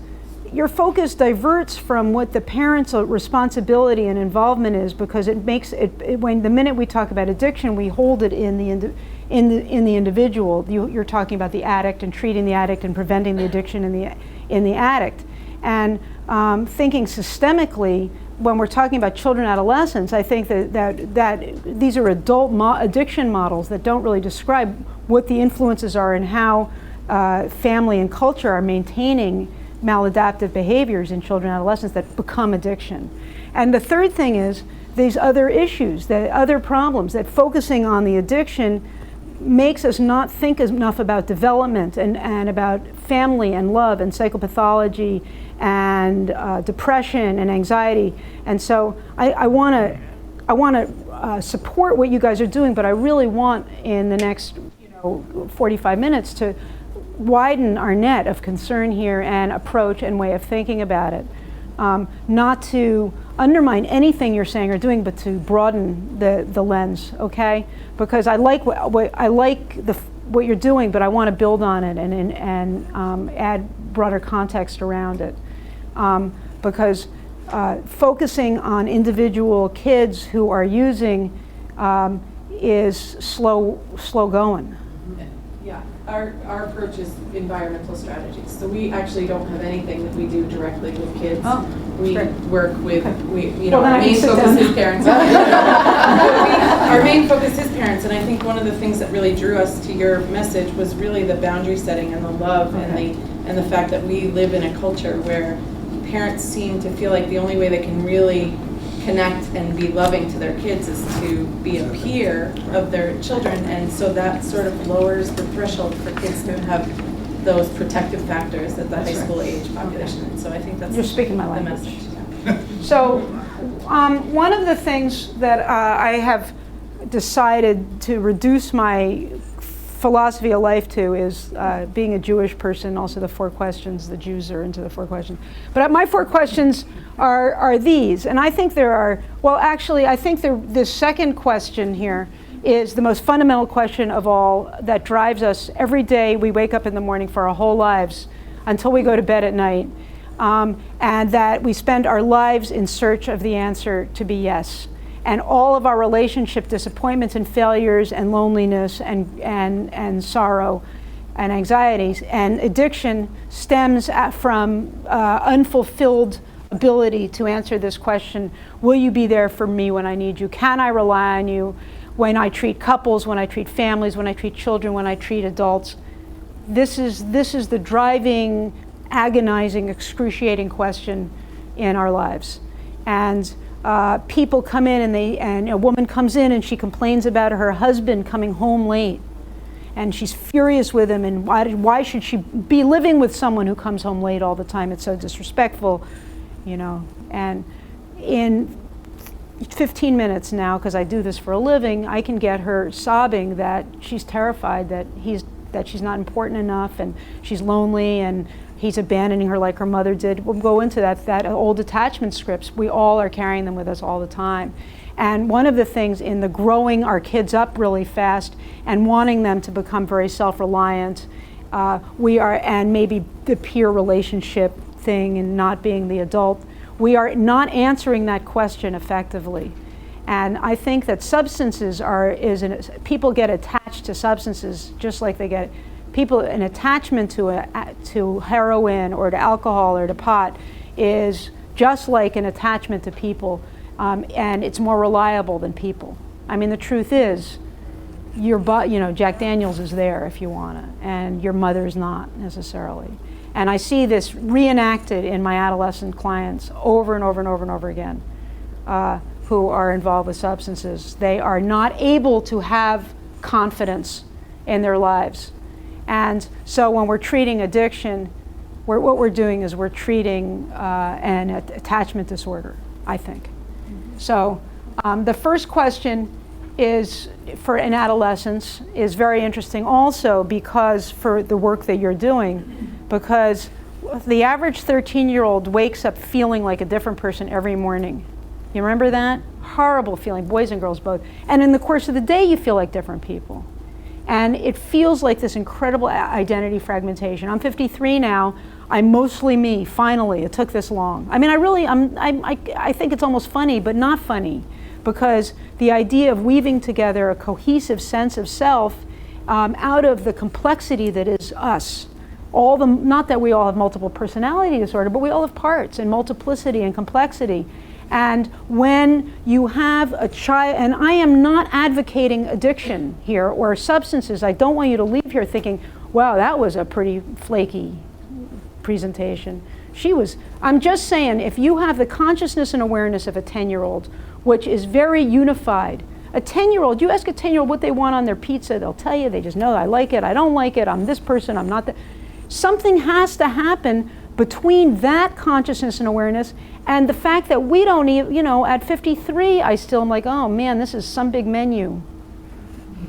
your focus diverts from what the parents' responsibility and involvement is, because it makes it when the minute we talk about addiction, we hold it in the individual. You're talking about the addict and treating the addict and preventing the addiction in the addict, and thinking systemically. When we're talking about children and adolescents, I think that these are adult addiction models that don't really describe what the influences are and how family and culture are maintaining maladaptive behaviors in children and adolescents that become addiction. And the third thing is these other issues, the other problems, that focusing on the addiction makes us not think enough about development and about family and love and psychopathology and depression and anxiety. And so I want to support what you guys are doing, but I really want in the next 45 minutes to widen our net of concern here and approach and way of thinking about it. Not to undermine anything you're saying or doing, but to broaden the lens, okay? Because I like what you're doing, but I want to build on it and add broader context around it. Because focusing on individual kids who are using is slow going. Yeah, our approach is environmental strategies. So we actually don't have anything that we do directly with kids. Oh, we great. work with, Well, our main focus is parents. Our main focus is parents, and I think one of the things that really drew us to your message was really the boundary setting and the love and the fact that we live in a culture where parents seem to feel like the only way they can really connect and be loving to their kids is to be a peer of their children, and so that sort of lowers the threshold for kids to have those protective factors at the high school age population. And so I think that's You're speaking my the language. message. So one of the things that I have decided to reduce my philosophy of life to is being a Jewish person, also the 4 questions. The Jews are into the 4 questions. But my 4 questions are these, and I think there are, well actually I think the second question here is the most fundamental question of all that drives us every day. We wake up in the morning for our whole lives until we go to bed at night, and that we spend our lives in search of the answer to be yes. And all of our relationship disappointments and failures and loneliness and sorrow and anxieties and addiction stems from unfulfilled ability to answer this question: will you be there for me when I need you? Can I rely on you when I treat couples, when I treat families, when I treat children, when I treat adults? This is the driving, agonizing, excruciating question in our lives. And people come in and a woman comes in and she complains about her husband coming home late, and she's furious with him, and why should she be living with someone who comes home late all the time? It's so disrespectful, and in 15 minutes now, because I do this for a living, I can get her sobbing that she's terrified that she's not important enough, and she's lonely, and he's abandoning her like her mother did. We'll go into that old attachment scripts. We all are carrying them with us all the time. And one of the things in the growing our kids up really fast and wanting them to become very self-reliant, and maybe the peer relationship thing and not being the adult, we are not answering that question effectively. And I think that substances people get attached to substances just like they get an attachment to heroin or to alcohol or to pot is just like an attachment to people, and it's more reliable than people. I mean, the truth is, Jack Daniels is there if you want it, and your mother's not necessarily. And I see this reenacted in my adolescent clients over and over and over and over again, who are involved with substances. They are not able to have confidence in their lives. And so when we're treating addiction, what we're doing is we're treating an attachment disorder, I think. So the first question is, for in adolescence, is very interesting also because for the work that you're doing, because the average 13-year-old wakes up feeling like a different person every morning. You remember that? Horrible feeling, boys and girls both. And in the course of the day, you feel like different people. And it feels like this incredible identity fragmentation. I'm 53 now. I'm mostly me, finally. It took this long. I mean, I think it's almost funny, but not funny, because the idea of weaving together a cohesive sense of self out of the complexity that is us. Not that we all have multiple personality disorder, but we all have parts and multiplicity and complexity. And when you have a child, and I am not advocating addiction here or substances. I don't want you to leave here thinking, wow, that was a pretty flaky presentation. I'm just saying, if you have the consciousness and awareness of a 10-year-old, which is very unified, a 10-year-old, you ask a 10-year-old what they want on their pizza, they'll tell you, they just know, I like it, I don't like it, I'm this person, I'm not that. Something has to happen between that consciousness and awareness and the fact that we don't even, at 53, I still am like, oh man, this is some big menu.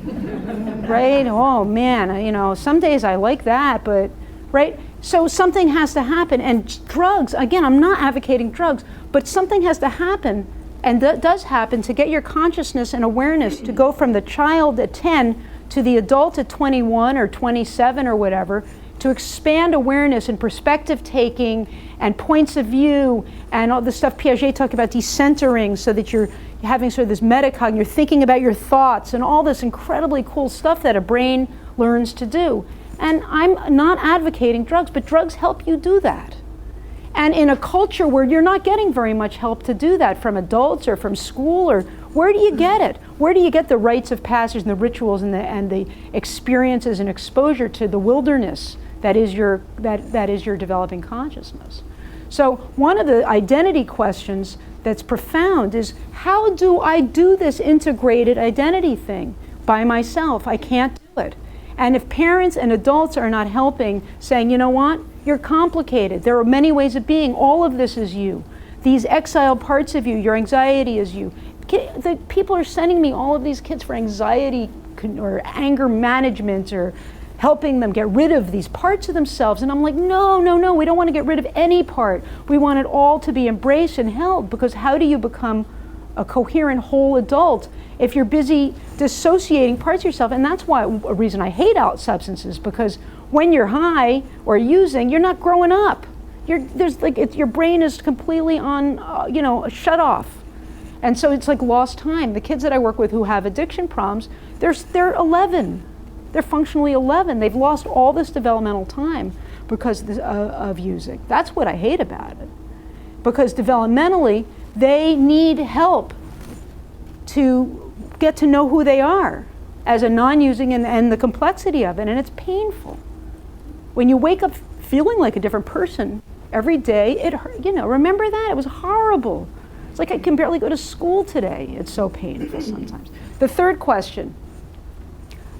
Right? Oh man, some days I like that, but, right? So something has to happen. And drugs, again, I'm not advocating drugs, but something has to happen, and that does happen, to get your consciousness and awareness to go from the child at 10 to the adult at 21 or 27 or whatever, to expand awareness and perspective taking and points of view and all the stuff Piaget talked about, decentering, so that you're having sort of this metacognition, you're thinking about your thoughts and all this incredibly cool stuff that a brain learns to do. And I'm not advocating drugs, but drugs help you do that. And in a culture where you're not getting very much help to do that from adults or from school, or where do you get it? Where do you get the rites of passage and the rituals and the experiences and exposure to the wilderness that is your developing consciousness? So one of the identity questions that's profound is, how do I do this integrated identity thing by myself? I can't do it. And if parents and adults are not helping, saying, you know what, you're complicated. There are many ways of being. All of this is you. These exiled parts of you, your anxiety is you. The people are sending me all of these kits for anxiety or anger management or helping them get rid of these parts of themselves. And I'm like, no, we don't want to get rid of any part. We want it all to be embraced and held, because how do you become a coherent whole adult if you're busy dissociating parts of yourself? And that's why a reason I hate out substances, because when you're high or using, you're not growing up. Your brain is completely on, shut off. And so it's like lost time. The kids that I work with who have addiction problems, they're 11. They're functionally 11. They've lost all this developmental time because of using. That's what I hate about it. Because developmentally, they need help to get to know who they are as a non-using and the complexity of it, and it's painful. When you wake up feeling like a different person every day, it hurt, remember that? It was horrible. It's like I can barely go to school today. It's so painful sometimes. The third question,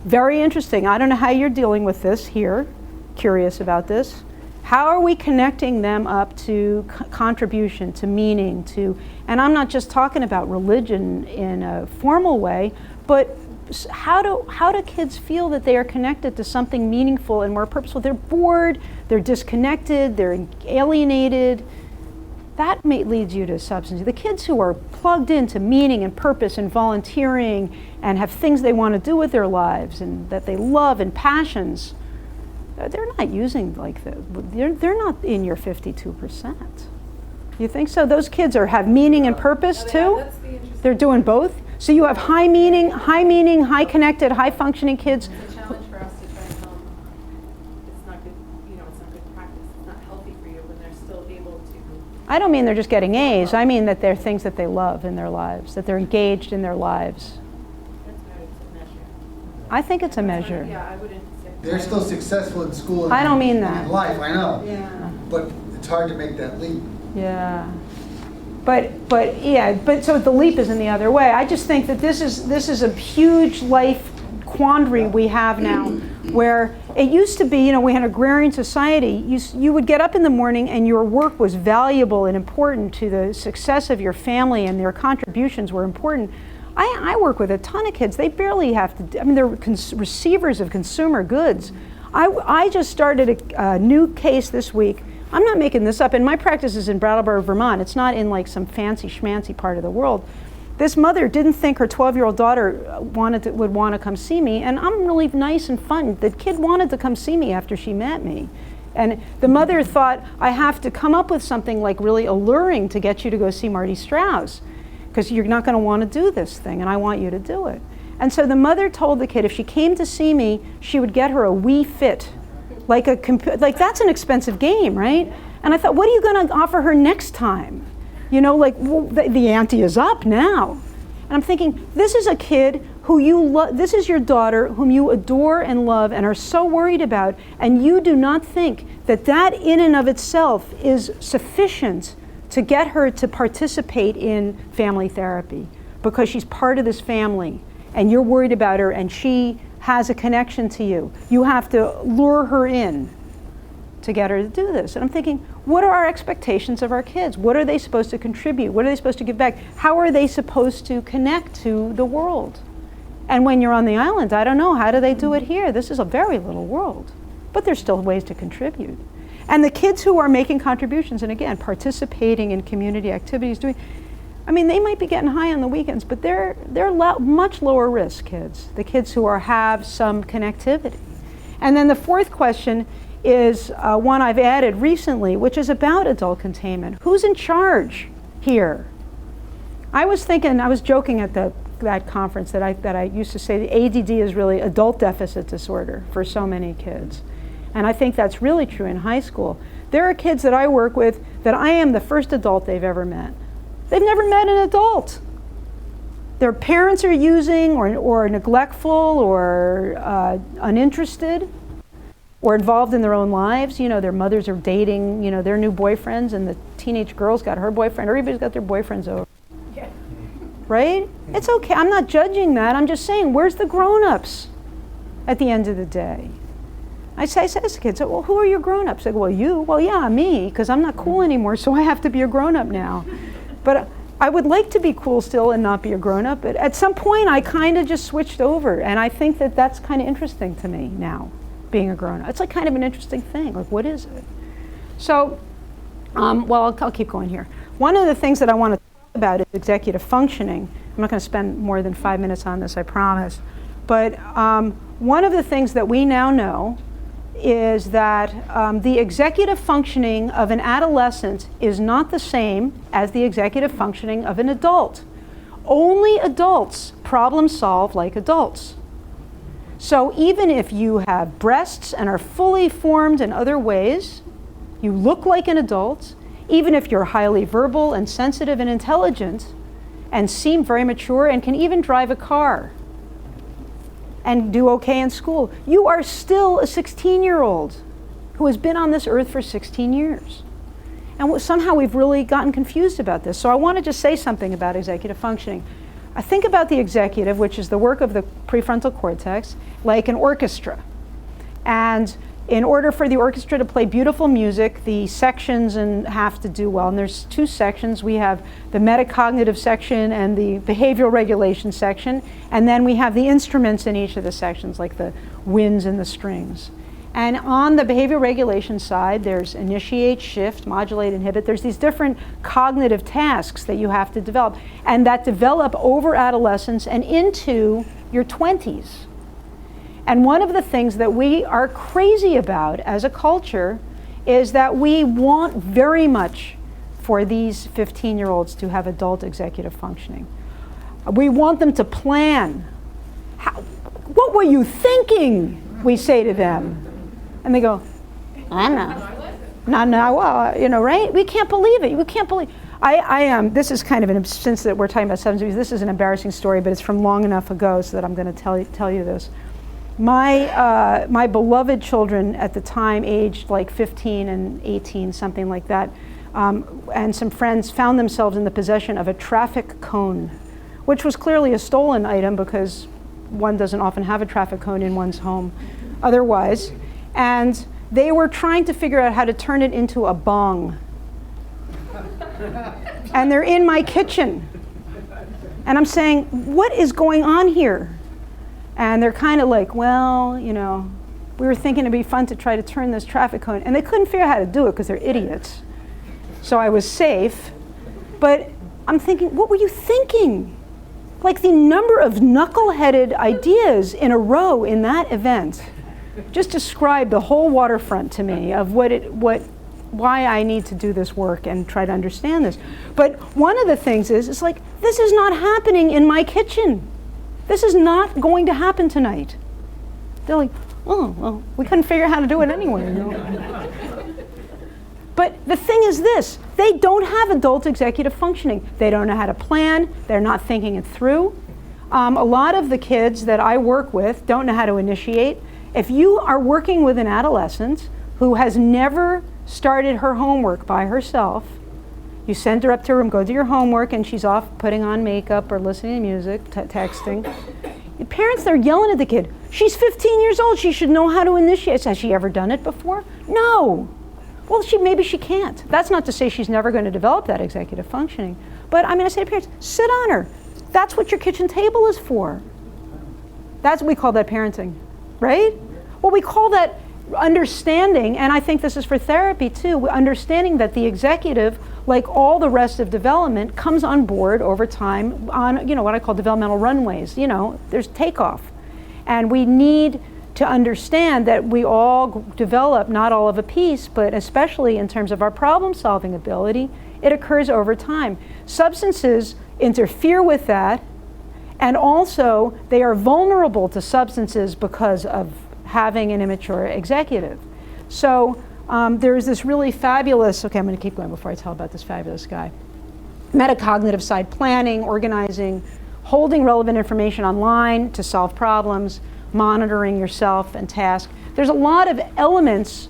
very interesting. I don't know how you're dealing with this here. Curious about this. How are we connecting them up to contribution, to meaning, and I'm not just talking about religion in a formal way, but how do kids feel that they are connected to something meaningful and more purposeful? They're bored, they're disconnected, they're alienated. That leads you to substance. The kids who are plugged into meaning and purpose and volunteering and have things they want to do with their lives and that they love and passions, they're not using like that. They're not in your 52%. You think so? Those kids have meaning and purpose too? They're doing both? So you have high meaning, high connected, high functioning kids. It's a challenge for us to try and tell them it's not good, it's not good practice, it's not healthy for you when they're still able to. I don't mean they're just getting A's. I mean that they're things that they love in their lives, that they're engaged in their lives. That's how it's a measure. I think it's a measure. Yeah, I wouldn't say. They're still successful in school and I don't mean that. in life, I know. Yeah. But it's hard to make that leap. Yeah. But so the leap is in the other way. I just think that this is a huge life quandary we have now, where it used to be, you know, we had an agrarian society. You would get up in the morning and your work was valuable and important to the success of your family, and their contributions were important. I work with a ton of kids. They barely have to, I mean, they're receivers of consumer goods. I just started a new case this week. I'm not making this up, and my practice is in Brattleboro, Vermont. It's not in like some fancy schmancy part of the world. This mother didn't think her 12-year-old daughter would want to come see me, and I'm really nice and fun. The kid wanted to come see me after she met me. And the mother thought, I have to come up with something like really alluring to get you to go see Marty Straus, because you're not going to want to do this thing, and I want you to do it. And so the mother told the kid if she came to see me, she would get her a Wii Fit. Like that's an expensive game, right? And I thought, what are you going to offer her next time? You know, like, well, the ante is up now. And I'm thinking, this is a kid who you love, this is your daughter whom you adore and love and are so worried about, and you do not think that that in and of itself is sufficient to get her to participate in family therapy because she's part of this family and you're worried about her and she has a connection to you. You have to lure her in to get her to do this. And I'm thinking, what are our expectations of our kids? What are they supposed to contribute? What are they supposed to give back? How are they supposed to connect to the world? And when you're on the island, I don't know, how do they do it here? This is a very little world, but there's still ways to contribute. And the kids who are making contributions, and again, participating in community activities, I mean, they might be getting high on the weekends, but they're much lower risk kids, the kids who have some connectivity. And then the fourth question is one I've added recently, which is about adult containment. Who's in charge here? I was joking at that conference that I used to say the ADD is really adult deficit disorder for so many kids. And I think that's really true in high school. There are kids that I work with that I am the first adult they've ever met. They've never met an adult. Their parents are using or neglectful or uninterested or involved in their own lives. You know, their mothers are dating, you know, their new boyfriends, and the teenage girl's got her boyfriend. Everybody's got their boyfriends over. Yeah. Right? It's okay. I'm not judging that. I'm just saying, where's the grown-ups at the end of the day? I say to kids, well, who are your grown-ups? They go, well, you. Well, yeah, me, because I'm not cool anymore, so I have to be a grown-up now. But I would like to be cool still and not be a grown-up, but at some point I kind of just switched over, and I think that that's kind of interesting to me now, being a grown-up. It's like kind of an interesting thing, like what is it? So, well, I'll keep going here. One of the things that I want to talk about is executive functioning. I'm not going to spend more than 5 minutes on this, I promise. But one of the things that we now know is that the executive functioning of an adolescent is not the same as the executive functioning of an adult. Only adults problem solve like adults. So even if you have breasts and are fully formed in other ways, you look like an adult, even if you're highly verbal and sensitive and intelligent and seem very mature and can even drive a car and do okay in school, you are still a 16-year-old who has been on this earth for 16 years. And somehow we've really gotten confused about this. So I want to just say something about executive functioning. I think about the executive, which is the work of the prefrontal cortex, like an orchestra. And in order for the orchestra to play beautiful music, the sections have to do well. And there's two sections. We have the metacognitive section and the behavioral regulation section. And then we have the instruments in each of the sections, like the winds and the strings. And on the behavioral regulation side, there's initiate, shift, modulate, inhibit. There's these different cognitive tasks that you have to develop, and that develop over adolescence and into your 20s. And one of the things that we are crazy about as a culture is that we want very much for these 15-year-olds to have adult executive functioning. We want them to plan. What were you thinking? We say to them. And they go, I don't know. Not now, well, you know, right? We can't believe it. We can't believe. This is kind of since that we're talking about 70s, this is an embarrassing story, but it's from long enough ago so that I'm going to tell you this. My beloved children at the time, aged like 15 and 18, something like that, and some friends found themselves in the possession of a traffic cone, which was clearly a stolen item because one doesn't often have a traffic cone in one's home otherwise. And they were trying to figure out how to turn it into a bong. And they're in my kitchen. And I'm saying, what is going on here? And they're kind of like, well, you know, we were thinking it'd be fun to try to turn this traffic cone. And they couldn't figure out how to do it because they're idiots. So I was safe. But I'm thinking, what were you thinking? Like the number of knuckle-headed ideas in a row in that event just described the whole waterfront to me of why I need to do this work and try to understand this. But one of the things is, it's like, this is not happening in my kitchen. This is not going to happen tonight. They're like, oh, well, we couldn't figure out how to do it anyway. You know? But the thing is this, they don't have adult executive functioning. They don't know how to plan. They're not thinking it through. A lot of the kids that I work with don't know how to initiate. If you are working with an adolescent who has never started her homework by herself, you send her up to her room, go do your homework, and she's off putting on makeup or listening to music, texting. The parents, they're yelling at the kid. She's 15 years old. She should know how to initiate. Has she ever done it before? No. Well, maybe she can't. That's not to say she's never going to develop that executive functioning. But I say to parents, sit on her. That's what your kitchen table is for. That's what we call that parenting, right? Well, we call that understanding, and I think this is for therapy too, understanding that the executive, like all the rest of development, comes on board over time on, what I call developmental runways. There's takeoff. And we need to understand that we all develop, not all of a piece, but especially in terms of our problem-solving ability, it occurs over time. Substances interfere with that, and also they are vulnerable to substances because of having an immature executive. So there's this really fabulous, okay, I'm going to keep going before I tell about this fabulous guy. Metacognitive side planning, organizing, holding relevant information online to solve problems, monitoring yourself and task. There's a lot of elements,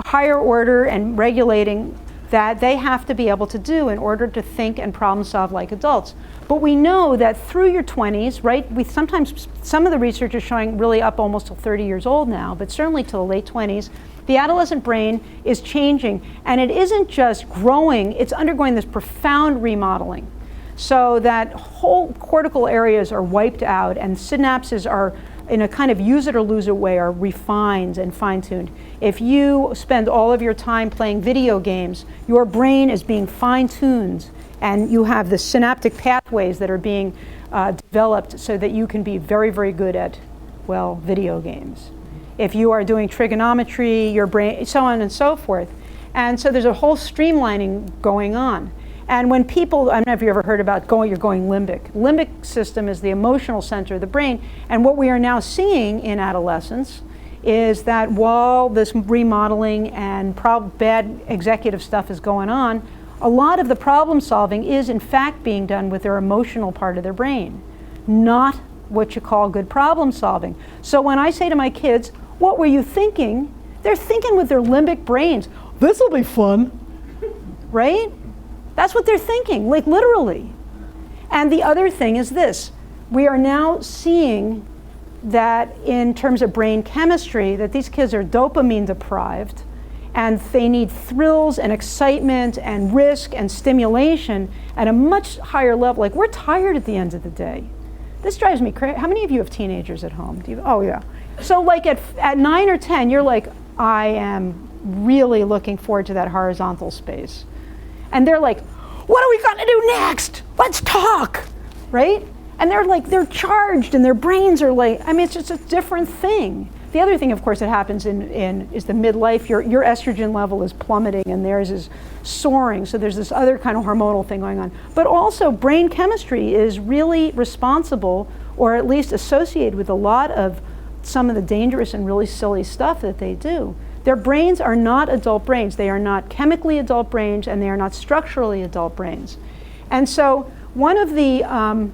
higher order and regulating, that they have to be able to do in order to think and problem solve like adults. But we know that through your 20s, right, sometimes some of the research is showing really up almost till 30 years old now, but certainly till the late 20s, the adolescent brain is changing, and it isn't just growing, it's undergoing this profound remodeling. So that whole cortical areas are wiped out, and synapses are, in a kind of use it or lose it way, are refined and fine-tuned. If you spend all of your time playing video games, your brain is being fine-tuned, and you have the synaptic pathways that are being developed so that you can be very, very good at, well, video games. If you are doing trigonometry, your brain, so on and so forth. And so there's a whole streamlining going on. And when people, I don't know if you ever heard about you're going limbic. Limbic system is the emotional center of the brain. And what we are now seeing in adolescence is that while this remodeling and bad executive stuff is going on, a lot of the problem solving is in fact being done with their emotional part of their brain, not what you call good problem solving. So when I say to my kids, what were you thinking? They're thinking with their limbic brains. This'll be fun, right? That's what they're thinking, like literally. And the other thing is this. We are now seeing that in terms of brain chemistry, that these kids are dopamine deprived, and they need thrills and excitement and risk and stimulation at a much higher level. Like, we're tired at the end of the day. This drives me crazy. How many of you have teenagers at home? Oh yeah. So like at 9 or 10, you're like, I am really looking forward to that horizontal space. And they're like, what are we gonna do next? Let's talk, right? And they're charged, and their brains are like, it's just a different thing. The other thing, of course, that happens is the midlife. Your estrogen level is plummeting, and theirs is soaring. So there's this other kind of hormonal thing going on. But also, brain chemistry is really responsible, or at least associated with a lot of some of the dangerous and really silly stuff that they do. Their brains are not adult brains. They are not chemically adult brains, and they are not structurally adult brains. And so one of the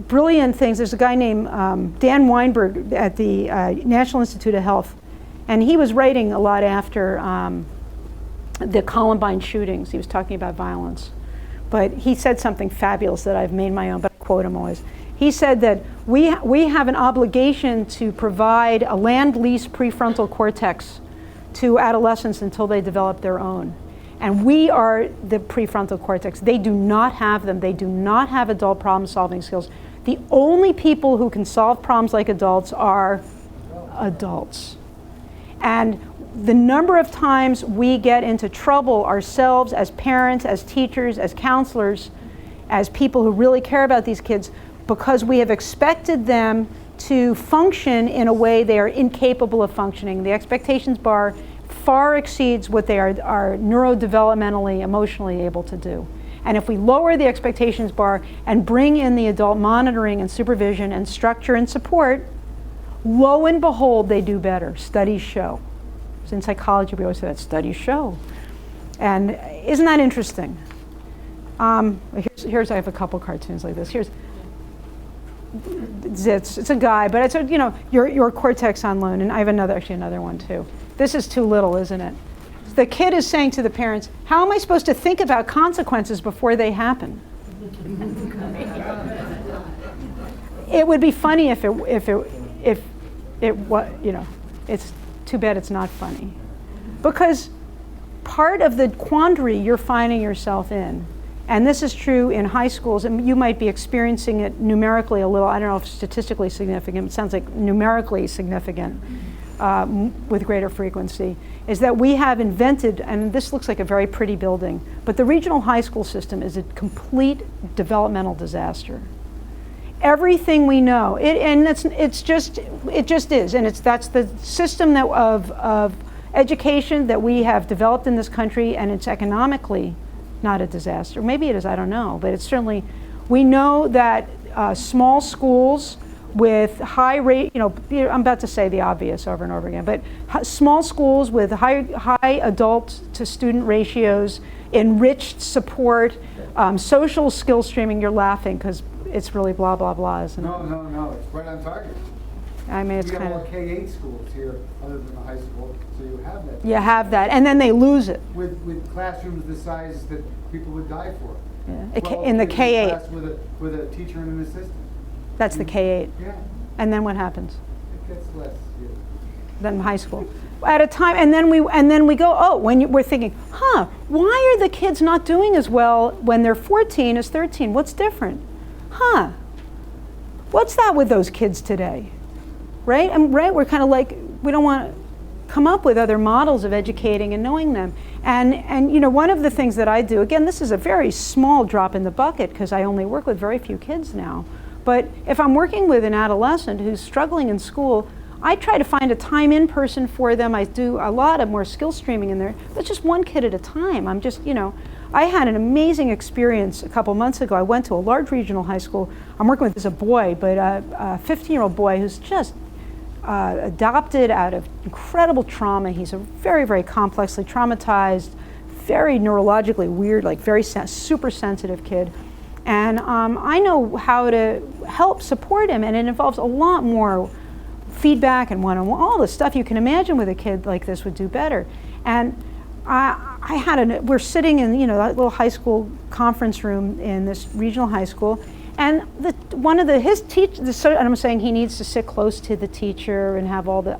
brilliant things, there's a guy named Dan Weinberg at the National Institute of Health, and he was writing a lot after the Columbine shootings. He was talking about violence. But he said something fabulous that I've made my own, but I quote him always. He said that we have an obligation to provide a land-lease prefrontal cortex to adolescents until they develop their own. And we are the prefrontal cortex. They do not have them. They do not have adult problem-solving skills. The only people who can solve problems like adults are adults. And the number of times we get into trouble ourselves as parents, as teachers, as counselors, as people who really care about these kids, because we have expected them to function in a way they are incapable of functioning. The expectations bar far exceeds what they are neurodevelopmentally, emotionally able to do. And if we lower the expectations bar and bring in the adult monitoring and supervision and structure and support, lo and behold, they do better. Studies show. In psychology, we always say that studies show. And isn't that interesting? Here's I have a couple cartoons like this. Here's Zitz. It's a guy, but it's a, you know, your cortex on loan. And I have another one too. This is too little, isn't it? The kid is saying to the parents, "How am I supposed to think about consequences before they happen?" It would be funny if it was, you know, it's too bad it's not funny. Because part of the quandary you're finding yourself in, and this is true in high schools, and you might be experiencing it numerically a little, I don't know if statistically significant, it sounds like numerically significant with greater frequency, is that we have invented, and this looks like a very pretty building, but the regional high school system is a complete developmental disaster. Everything we know, it just is, and that's the system of education that we have developed in this country, and it's economically not a disaster. Maybe it is, I don't know, but it's certainly, we know that small schools with high rate, you know, I'm about to say the obvious over and over again, but small schools with high adult to student ratios, enriched support, social skill streaming, you're laughing because it's really blah, blah, blah, isn't it? No, it's right on target. I mean, it's you kind got all of... K-8 schools here, other than the high school, so you have that. You have that, and then they lose it. With classrooms the size that people would die for. Yeah. In the K-8. Class with a teacher and an assistant. That's the K-8. Yeah. And then what happens? It gets less. Yeah. Than high school. At a time, and then we go, oh, we're thinking, why are the kids not doing as well when they're 14 as 13? What's different? What's that with those kids today? Right? We're kind of like, we don't want to come up with other models of educating and knowing them. And you know, one of the things that I do, again, this is a very small drop in the bucket because I only work with very few kids now. But if I'm working with an adolescent who's struggling in school, I try to find a time in person for them. I do a lot of more skill streaming in there. That's just one kid at a time. I'm just, you know, I had an amazing experience a couple months ago. I went to a large regional high school. I'm working with as a boy, but a 15-year-old boy who's just adopted out of incredible trauma. He's a very, very complexly traumatized, very neurologically weird, like very super sensitive kid. And I know how to help support him, and it involves a lot more feedback and one-on-one, all the stuff you can imagine with a kid like this would do better. And we're sitting in, you know, that little high school conference room in this regional high school, and his teachers, and I'm saying he needs to sit close to the teacher and have all the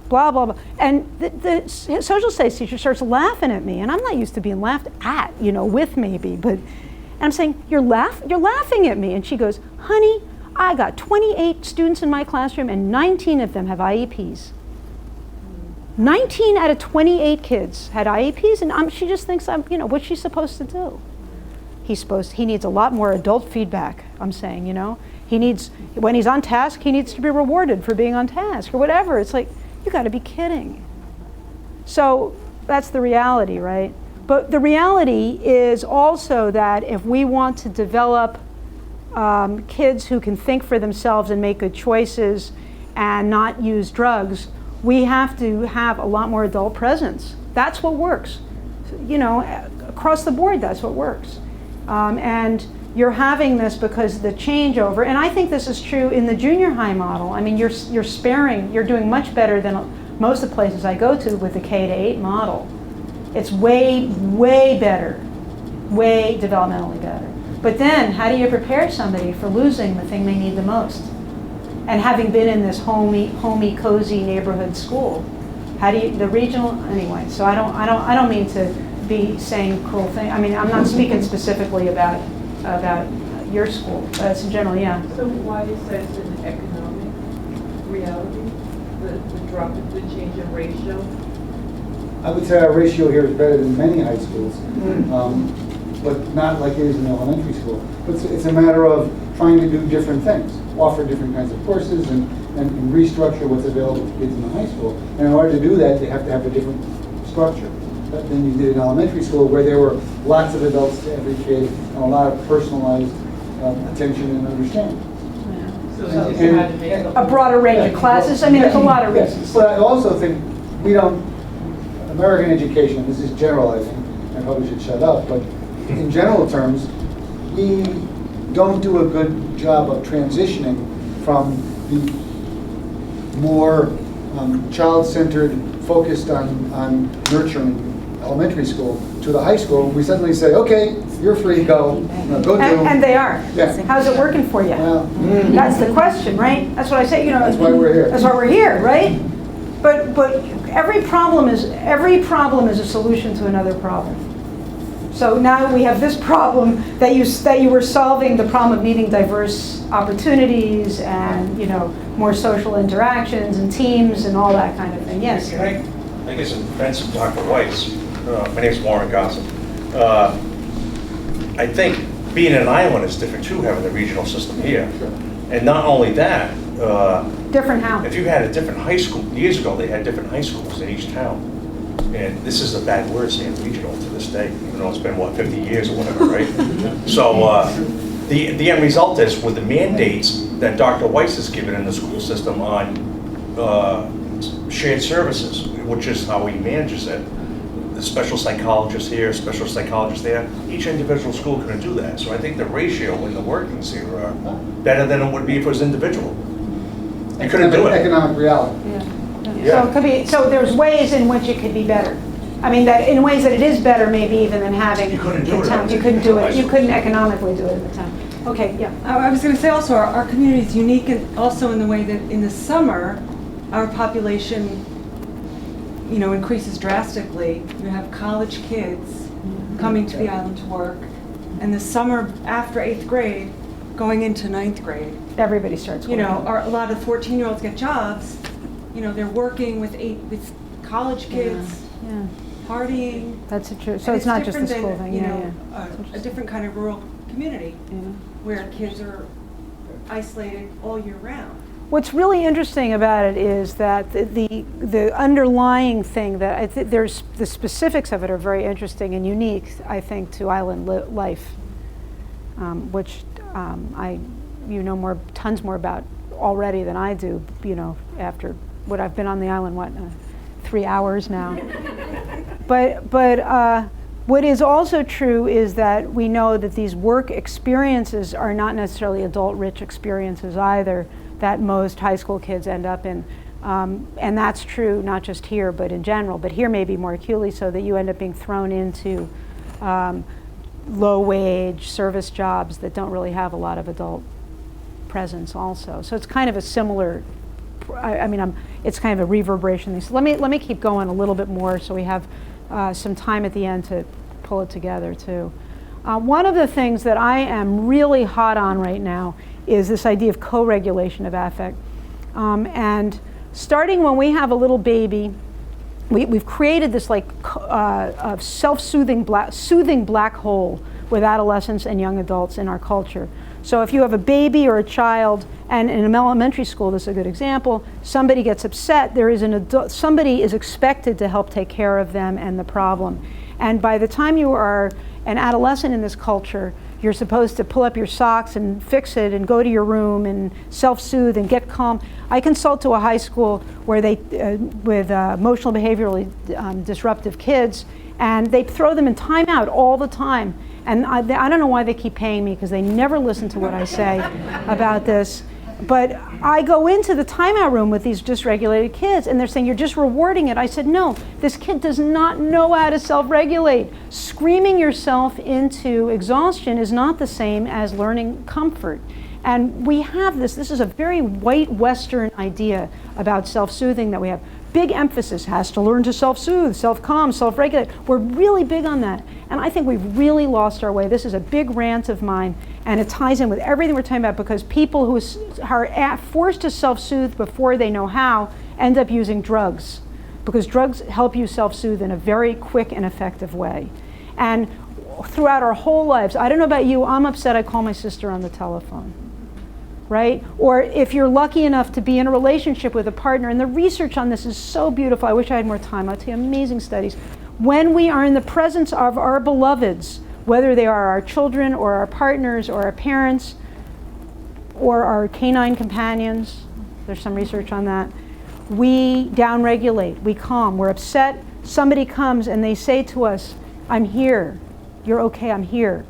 blah, blah, blah. And the social studies teacher starts laughing at me, and I'm not used to being laughed at, you know, with maybe, but, and I'm saying, you're laughing at me. And she goes, honey, I got 28 students in my classroom and 19 of them have IEPs. 19 out of 28 kids had IEPs, and she just thinks you know, what's she supposed to do? He needs a lot more adult feedback, I'm saying, you know. When he's on task, he needs to be rewarded for being on task or whatever. It's like, you gotta be kidding. So that's the reality, right? But the reality is also that if we want to develop kids who can think for themselves and make good choices and not use drugs, we have to have a lot more adult presence. That's what works. You know, across the board, that's what works. And you're having this because the changeover, and I think this is true in the junior high model. I mean, you're doing much better than most of the places I go to with the K-8 model. It's way, way better, way developmentally better. But then, how do you prepare somebody for losing the thing they need the most? And having been in this homey, cozy neighborhood school, how do you, the regional, anyway, so I don't mean to be saying cruel things. I mean, I'm not speaking specifically about your school, but it's in general, yeah. So why is that an economic reality, the drop, the change in ratio? I would say our ratio here is better than many high schools, but not like it is in elementary school. But it's a matter of trying to do different things, offer different kinds of courses and restructure what's available to kids in the high school. And in order to do that, they have to have a different structure than you did in elementary school, where there were lots of adults to every kid and a lot of personalized attention and understanding. So it's you had to make A broader range of classes. I mean, there's a lot of reasons. But I also think we don't, American education, this is generalizing, I probably should shut up, but in general terms, we don't do a good job of transitioning from the more child-centered, focused on nurturing elementary school to the high school. We suddenly say, okay, you're free to go, go do. And they are. Yeah. How's it working for you? Well, That's the question, right? That's what I say. You know. That's why we're here. That's why we're here, right? But every problem is a solution to another problem. So now we have this problem that you were solving, the problem of needing diverse opportunities and more social interactions and teams and all that kind of thing. Yes. Can I guess in defense of Dr. Weiss, my name is Warren Gossett. I think being an island is different too, having the regional system here. Sure. And not only that, Different how? if you had a different high school, years ago they had different high schools in each town. And this is a bad word saying regional to this day, even though it's been, 50 years or whatever, right? So the end result is with the mandates that Dr. Weiss has given in the school system on shared services, which is how he manages it. The special psychologist here, special psychologist there, each individual school couldn't do that. So I think the ratio in the workings here are better than it would be if it was individual. You couldn't do it. Economic reality. So it could be. So there's ways in which it could be better. I mean, that in ways that it is better, maybe even than having You couldn't do the it. town. You couldn't do it. You couldn't economically do it in the town. Okay. Yeah. I was going to say also our community is unique and also in the way that in the summer our population increases drastically. You have college kids coming to the island to work, and the summer after 8th grade going into 9th grade. Everybody starts working. A lot of 14-year-olds get jobs. They're working with college kids, Yeah. partying. That's true. So And it's not just the different school than, thing. a different kind of rural community Yeah. where kids are isolated all year round. What's really interesting about it is that the underlying thing that I think there's the specifics of it are very interesting and unique, I think, to island life, which tons more about already than I do. After what I've been on the island, 3 hours now. But what is also true is that we know that these work experiences are not necessarily adult-rich experiences either, that most high school kids end up in. And that's true not just here, but in general. But here maybe more acutely so, that you end up being thrown into low-wage service jobs that don't really have a lot of adult presence also. So it's kind of a similar, it's kind of a reverberation. So let me keep going a little bit more so we have some time at the end to pull it together too. One of the things that I am really hot on right now is this idea of co-regulation of affect. And starting when we have a little baby, we've created this self-soothing soothing black hole with adolescents and young adults in our culture. So if you have a baby or a child, and in an elementary school, this is a good example, somebody gets upset, there is an adult, somebody is expected to help take care of them and the problem. And by the time you are an adolescent in this culture, you're supposed to pull up your socks and fix it and go to your room and self-soothe and get calm. I consult to a high school where they, with emotional behaviorally disruptive kids, and they throw them in timeout all the time. And I don't know why they keep paying me, because they never listen to what I say about this. But I go into the timeout room with these dysregulated kids, and they're saying, you're just rewarding it. I said, no, this kid does not know how to self-regulate. Screaming yourself into exhaustion is not the same as learning comfort. And we have this is a very white Western idea about self-soothing that we have. Big emphasis has to learn to self-soothe, self-calm, self-regulate. We're really big on that. And I think we've really lost our way. This is a big rant of mine, and it ties in with everything we're talking about, because people who are forced to self-soothe before they know how end up using drugs, because drugs help you self-soothe in a very quick and effective way. And throughout our whole lives, I don't know about you, I'm upset I call my sister on the telephone. Right? Or if you're lucky enough to be in a relationship with a partner, and the research on this is so beautiful, I wish I had more time, I'll tell you amazing studies. When we are in the presence of our beloveds, whether they are our children or our partners or our parents or our canine companions, there's some research on that, we downregulate, we calm, we're upset, somebody comes and they say to us, I'm here, you're okay, I'm here.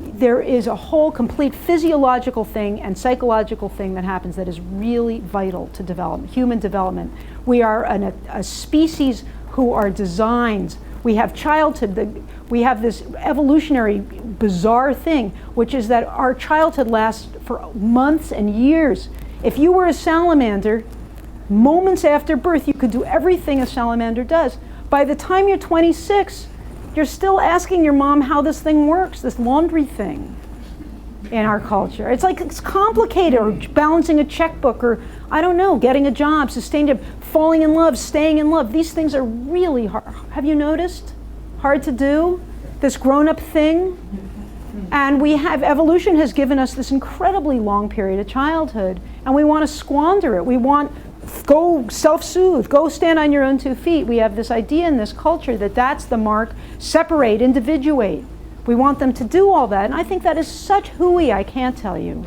There is a whole complete physiological thing and psychological thing that happens that is really vital to development, human development. We are a species who are designed, we have childhood, we have this evolutionary bizarre thing, which is that our childhood lasts for months and years. If you were a salamander, moments after birth, you could do everything a salamander does. By the time you're 26, you're still asking your mom how this thing works, this laundry thing in our culture. It's like it's complicated, or balancing a checkbook, or I don't know, getting a job, sustaining, falling in love, staying in love. These things are really hard. Have you noticed? Hard to do, this grown-up thing. And evolution has given us this incredibly long period of childhood, and we want to squander it. We want go self-soothe, go stand on your own 2 feet. We have this idea in this culture that that's the mark, separate, individuate. We want them to do all that, and I think that is such hooey, I can't tell you.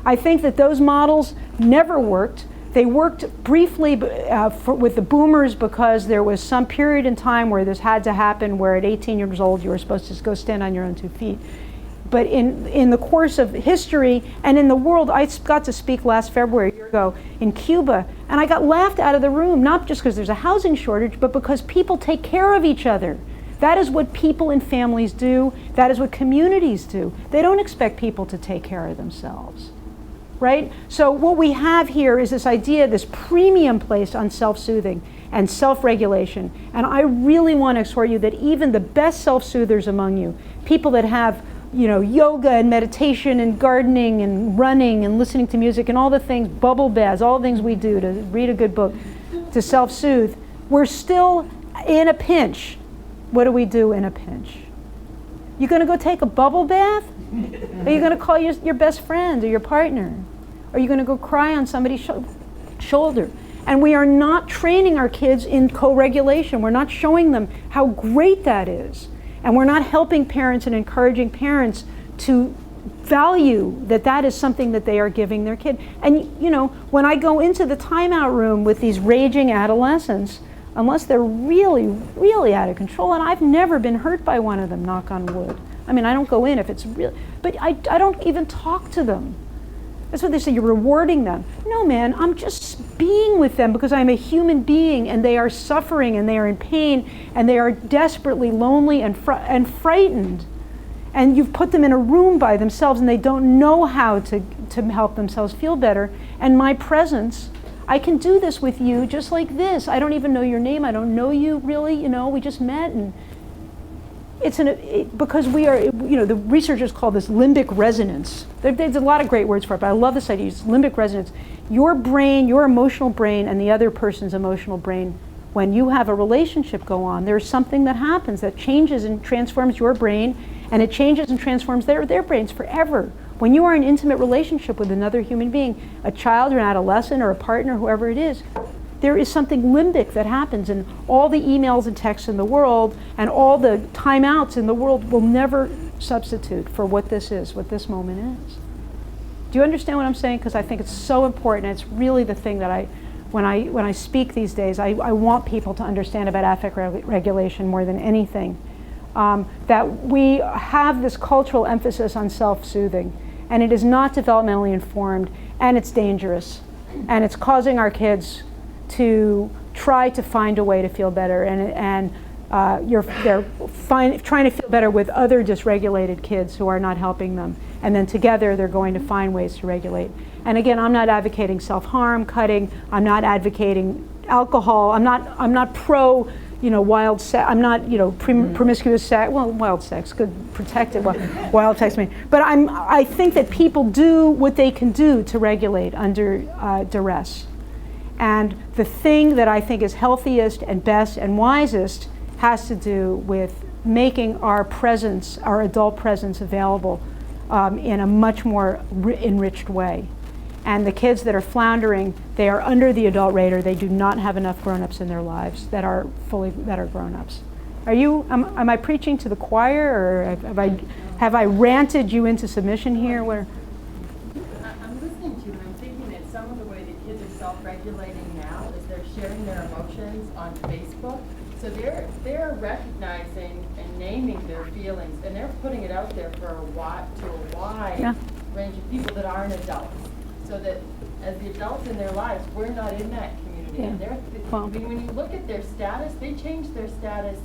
I think that those models never worked. They worked briefly with the boomers because there was some period in time where this had to happen, where at 18 years old you were supposed to go stand on your own 2 feet. But in the course of history and in the world, I got to speak last February, a year ago, in Cuba, and I got laughed out of the room, not just because there's a housing shortage, but because people take care of each other. That is what people and families do. That is what communities do. They don't expect people to take care of themselves, right? So what we have here is this idea, this premium placed on self-soothing and self-regulation. And I really want to exhort you that even the best self-soothers among you, people that have yoga and meditation and gardening and running and listening to music and all the things, bubble baths, all the things we do to read a good book, to self-soothe, we're still in a pinch. What do we do in a pinch? You going to go take a bubble bath? Are you going to call your best friend or your partner? Are you going to go cry on somebody's shoulder? And we are not training our kids in co-regulation. We're not showing them how great that is. And we're not helping parents and encouraging parents to value that is something that they are giving their kid. And when I go into the timeout room with these raging adolescents, unless they're really, really out of control, and I've never been hurt by one of them, knock on wood. I mean, I don't go in if it's real, but I don't even talk to them. That's what they say, you're rewarding them. No, man, I'm just being with them because I'm a human being, and they are suffering, and they are in pain, and they are desperately lonely and frightened. And you've put them in a room by themselves, and they don't know how to help themselves feel better. And my presence, I can do this with you just like this. I don't even know your name. I don't know you really. We just met, and because we are, the researchers call this limbic resonance. There's a lot of great words for it, but I love this idea. It's limbic resonance. Your brain, your emotional brain, and the other person's emotional brain, when you have a relationship go on, there's something that happens that changes and transforms your brain, and it changes and transforms their brains forever. When you are in an intimate relationship with another human being, a child or an adolescent or a partner, whoever it is, there is something limbic that happens, and all the emails and texts in the world and all the timeouts in the world will never substitute for what this is, what this moment is. Do you understand what I'm saying? Because I think it's so important. It's really the thing that when I speak these days, I want people to understand about affect regulation more than anything. That we have this cultural emphasis on self-soothing, and it is not developmentally informed, and it's dangerous. And it's causing our kids to try to find a way to feel better, and they're trying to feel better with other dysregulated kids who are not helping them. And then together they're going to find ways to regulate. And again, I'm not advocating self-harm, cutting. I'm not advocating alcohol. I'm not pro, wild sex. I'm not, promiscuous sex. Well, wild sex, good, protected. Wild sex, but I think that people do what they can do to regulate under duress. And the thing that I think is healthiest and best and wisest has to do with making our presence, our adult presence, available in a much more enriched way. And the kids that are floundering, they are under the adult radar. They do not have enough grown-ups in their lives that are grown-ups. Am I preaching to the choir, or have I ranted you into submission here? I'm listening to you, and I'm thinking that some of the way that kids are self-regulating now is they're sharing their emotions on Facebook. So they're recognizing and naming their feelings, and they're putting it out there to a wide range of people that aren't adults. So that as the adults in their lives, we're not in that community. Yeah. And when you look at their status, they change their status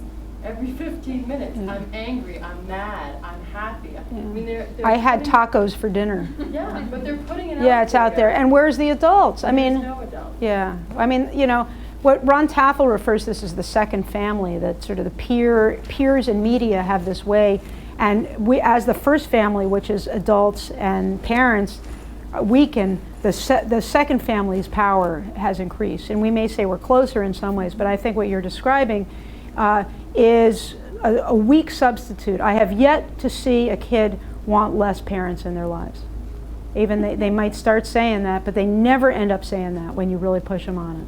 every 15 minutes. I'm angry, I'm mad, I'm happy. I mean, they're I had tacos for dinner. Yeah, but they're putting it out there. Yeah, it's out there. And where's the adults? There's no adults. Yeah. I mean, what Ron Taffel refers to this as the second family, that sort of the peers and media have this way. And we, as the first family, which is adults and parents, weaken, the second family's power has increased. And we may say we're closer in some ways, but I think what you're describing is a weak substitute. I have yet to see a kid want less parents in their lives. Even they might start saying that, but they never end up saying that when you really push them on it.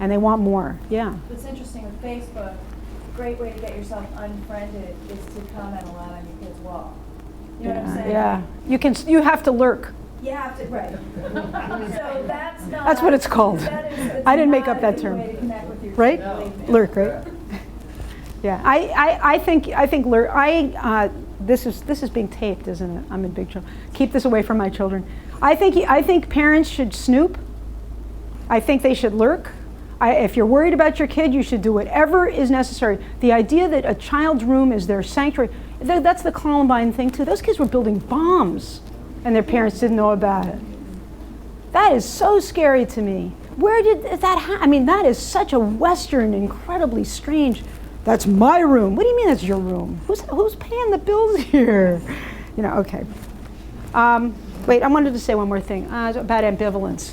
And they want more, yeah. What's interesting with Facebook, a great way to get yourself unfriended is to comment a lot on your kid's wall. You know what I'm saying? Yeah, you have to lurk. You have to, right. So that's what it's called. I didn't make up that term. Right? Lurk, right? Yeah, I think lurk. This is being taped, isn't it? I'm in big trouble. Keep this away from my children. I think parents should snoop. I think they should lurk. If you're worried about your kid, you should do whatever is necessary. The idea that a child's room is their sanctuary, that's the Columbine thing too. Those kids were building bombs and their parents didn't know about it. That is so scary to me. Where did that happen? I mean, that is such a Western, incredibly strange, that's my room. What do you mean that's your room? Who's paying the bills here? Okay. Wait, I wanted to say one more thing about ambivalence.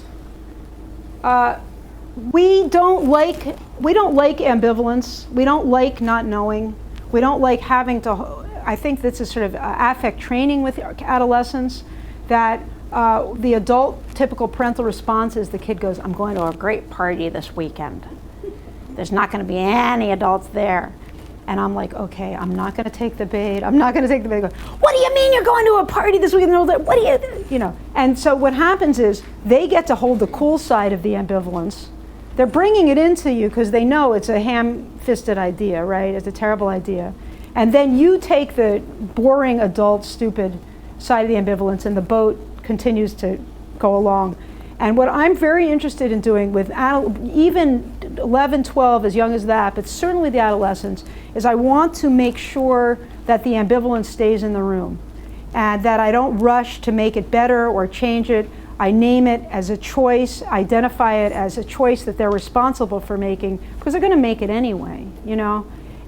We don't like ambivalence. We don't like not knowing. We don't like having to, I think this is sort of affect training with adolescents, that the adult typical parental response is the kid goes, I'm going to a great party this weekend. There's not going to be any adults there. And I'm like, okay, I'm not going to take the bait. I'm not going to take the bait. Go, what do you mean you're going to a party this weekend? What do you? And so what happens is they get to hold the cool side of the ambivalence. They're bringing it into you because they know it's a ham-fisted idea, right? It's a terrible idea. And then you take the boring, adult, stupid side of the ambivalence, and the boat continues to go along. And what I'm very interested in doing with even 11, 12, as young as that, but certainly the adolescents, is I want to make sure that the ambivalence stays in the room and that I don't rush to make it better or change it. I name it as a choice, identify it as a choice that they're responsible for making, because they're going to make it anyway,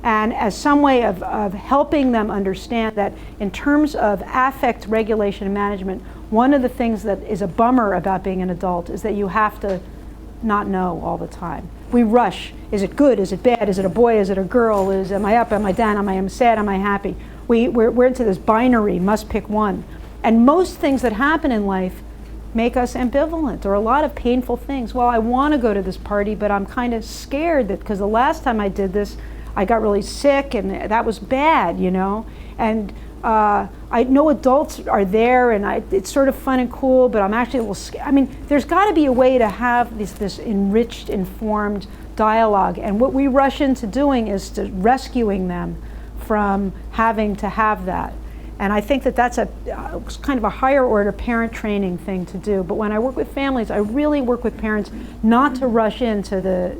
and as some way of helping them understand that in terms of affect regulation and management, one of the things that is a bummer about being an adult is that you have to not know all the time. We rush. Is it good? Is it bad? Is it a boy? Is it a girl? Am I up? Am I down? Am I sad? Am I happy? We're into this binary, must pick one. And most things that happen in life make us ambivalent, or a lot of painful things. Well, I want to go to this party, but I'm kind of scared that because the last time I did this, I got really sick, and that was bad, And I know adults are there, and it's sort of fun and cool, but I'm actually a little scared. I mean, there's got to be a way to have this enriched, informed dialogue. And what we rush into doing is to rescuing them from having to have that. And I think that that's a kind of a higher order parent training thing to do. But when I work with families, I really work with parents not to rush into the,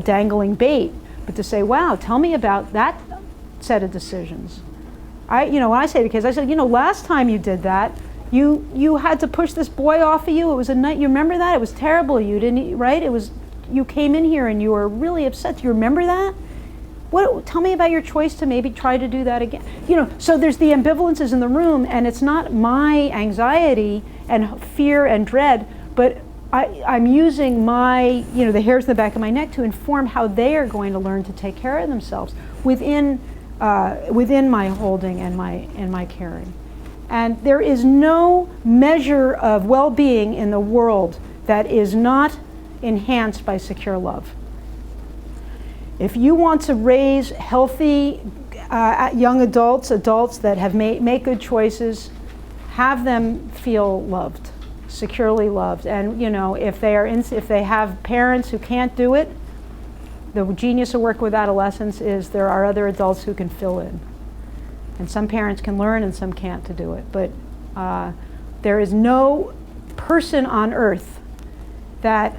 dangling bait, but to say, wow, tell me about that set of decisions. When I say to kids, I said, last time you did that, you had to push this boy off of you. It was a night. You remember that? It was terrible. You didn't, right? You came in here and you were really upset. Do you remember that? Tell me about your choice to maybe try to do that again. So there's the ambivalences in the room, and it's not my anxiety and fear and dread, but I'm using my, the hairs in the back of my neck to inform how they are going to learn to take care of themselves within my holding and my caring. And there is no measure of well-being in the world that is not enhanced by secure love. If you want to raise healthy young adults that have make good choices, have them feel loved, securely loved. And if they have parents who can't do it, the genius of work with adolescents is there are other adults who can fill in. And some parents can learn and some can't to do it. But there is no person on earth that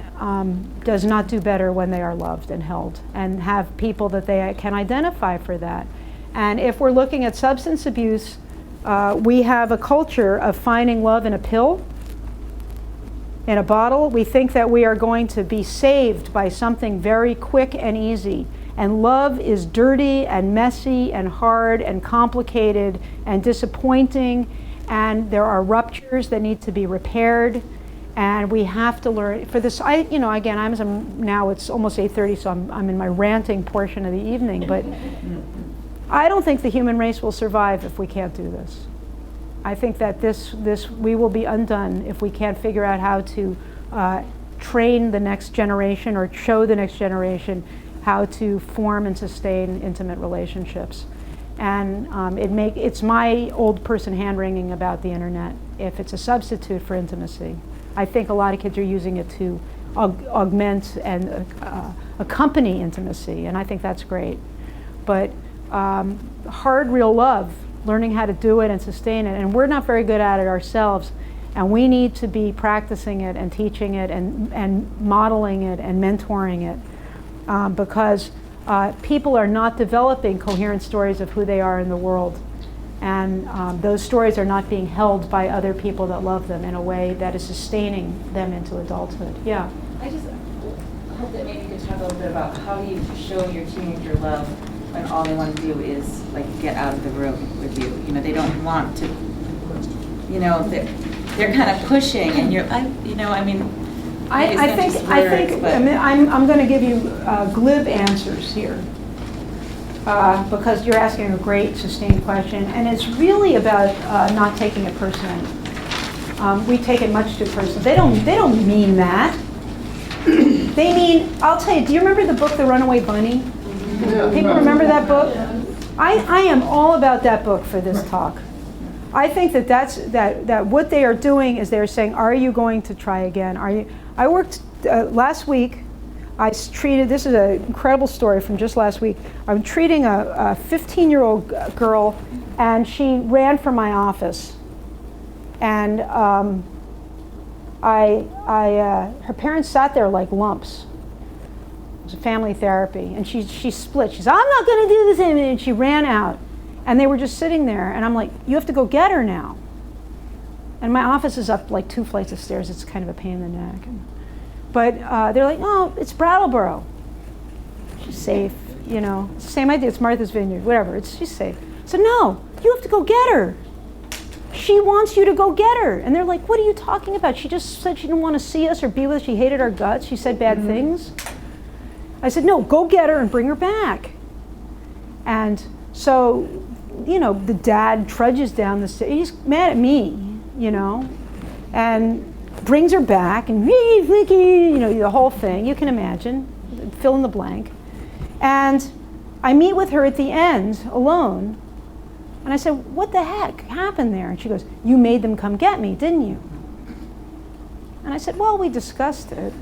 does not do better when they are loved and held and have people that they can identify for that. And if we're looking at substance abuse, we have a culture of finding love in a pill, in a bottle. We think that we are going to be saved by something very quick and easy. And love is dirty and messy and hard and complicated and disappointing, and there are ruptures that need to be repaired. And we have to learn for this. Now it's almost 8:30, so I'm in my ranting portion of the evening. But I don't think the human race will survive if we can't do this. I think that we will be undone if we can't figure out how to train the next generation or show the next generation how to form and sustain intimate relationships. And it's my old person hand-wringing about the internet if it's a substitute for intimacy. I think a lot of kids are using it to augment and accompany intimacy, and I think that's great. But hard, real love, learning how to do it and sustain it, and we're not very good at it ourselves, and we need to be practicing it and teaching it and modeling it and mentoring it, because people are not developing coherent stories of who they are in the world. And those stories are not being held by other people that love them in a way that is sustaining them into adulthood. Yeah. I just hope that maybe you could talk a little bit about how do you show your teenager love when all they want to do is get out of the room with you. They don't want to. They're kind of pushing, and I'm going to give you glib answers here. Because you're asking a great, sustained question, and it's really about not taking it personally. We take it much too personally. They don't mean that. They mean, I'll tell you. Do you remember the book, The Runaway Bunny? Yeah. People remember that book? I am all about that book for this talk. I think that what they are doing is they're saying, are you going to try again? I worked last week. This is an incredible story from just last week. I'm treating a 15-year-old girl, and she ran from my office. And her parents sat there like lumps. It was a family therapy, and she split. She said, I'm not going to do this, and she ran out. And they were just sitting there, and I'm like, you have to go get her now. And my office is up like 2 flights of stairs. It's kind of a pain in the neck. But they're like, oh, it's Brattleboro. She's safe, It's the same idea. It's Martha's Vineyard, whatever. She's safe. So no, you have to go get her. She wants you to go get her. And they're like, what are you talking about? She just said she didn't want to see us or be with us. She hated our guts. She said bad things. I said, no, go get her and bring her back. And so, the dad trudges down the stairs. He's mad at me, and brings her back and the whole thing. You can imagine, fill in the blank. And I meet with her at the end alone, and I said, what the heck happened there? And she goes, you made them come get me, didn't you? And I said, well, we discussed it.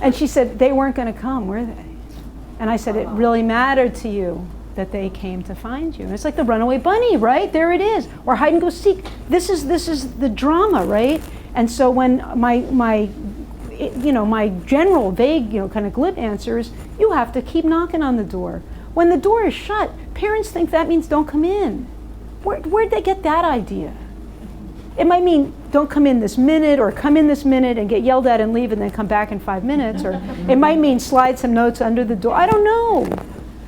And she said, they weren't going to come, were they? And I said, it really mattered to you that they came to find you. And it's like the runaway bunny, right? There it is. Or hide and go seek. This is the drama, right? And so when my general, vague, kind of glib answer is, you have to keep knocking on the door. When the door is shut, parents think that means don't come in. Where'd they get that idea? It might mean don't come in this minute, or come in this minute and get yelled at and leave and then come back in 5 minutes, or it might mean slide some notes under the door. I don't know.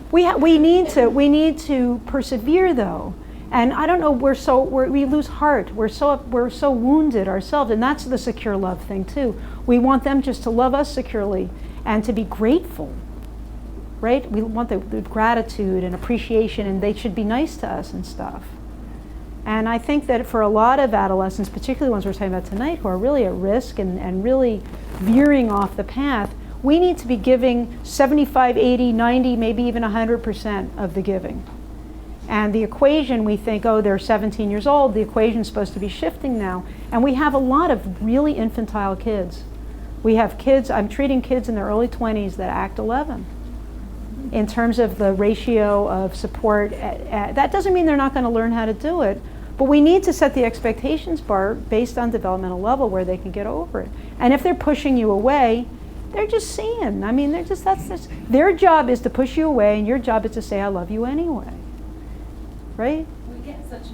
We need to persevere though. And I don't know, we lose heart. We're so wounded ourselves, and that's the secure love thing too. We want them just to love us securely and to be grateful, right? We want the gratitude and appreciation, and they should be nice to us and stuff. And I think that for a lot of adolescents, particularly the ones we're talking about tonight, who are really at risk and really veering off the path, we need to be giving 75, 80, 90, maybe even 100% of the giving. And the equation, we think, oh, they're 17 years old, the equation's supposed to be shifting now. And we have a lot of really infantile kids. We have kids, I'm treating kids in their early 20s that act 11. In terms of the ratio of support, that doesn't mean they're not going to learn how to do it, but we need to set the expectations bar based on developmental level where they can get over it. And if they're pushing you away, they're just seeing. I mean, that's their job is to push you away, and your job is to say, I love you anyway. Right? We get such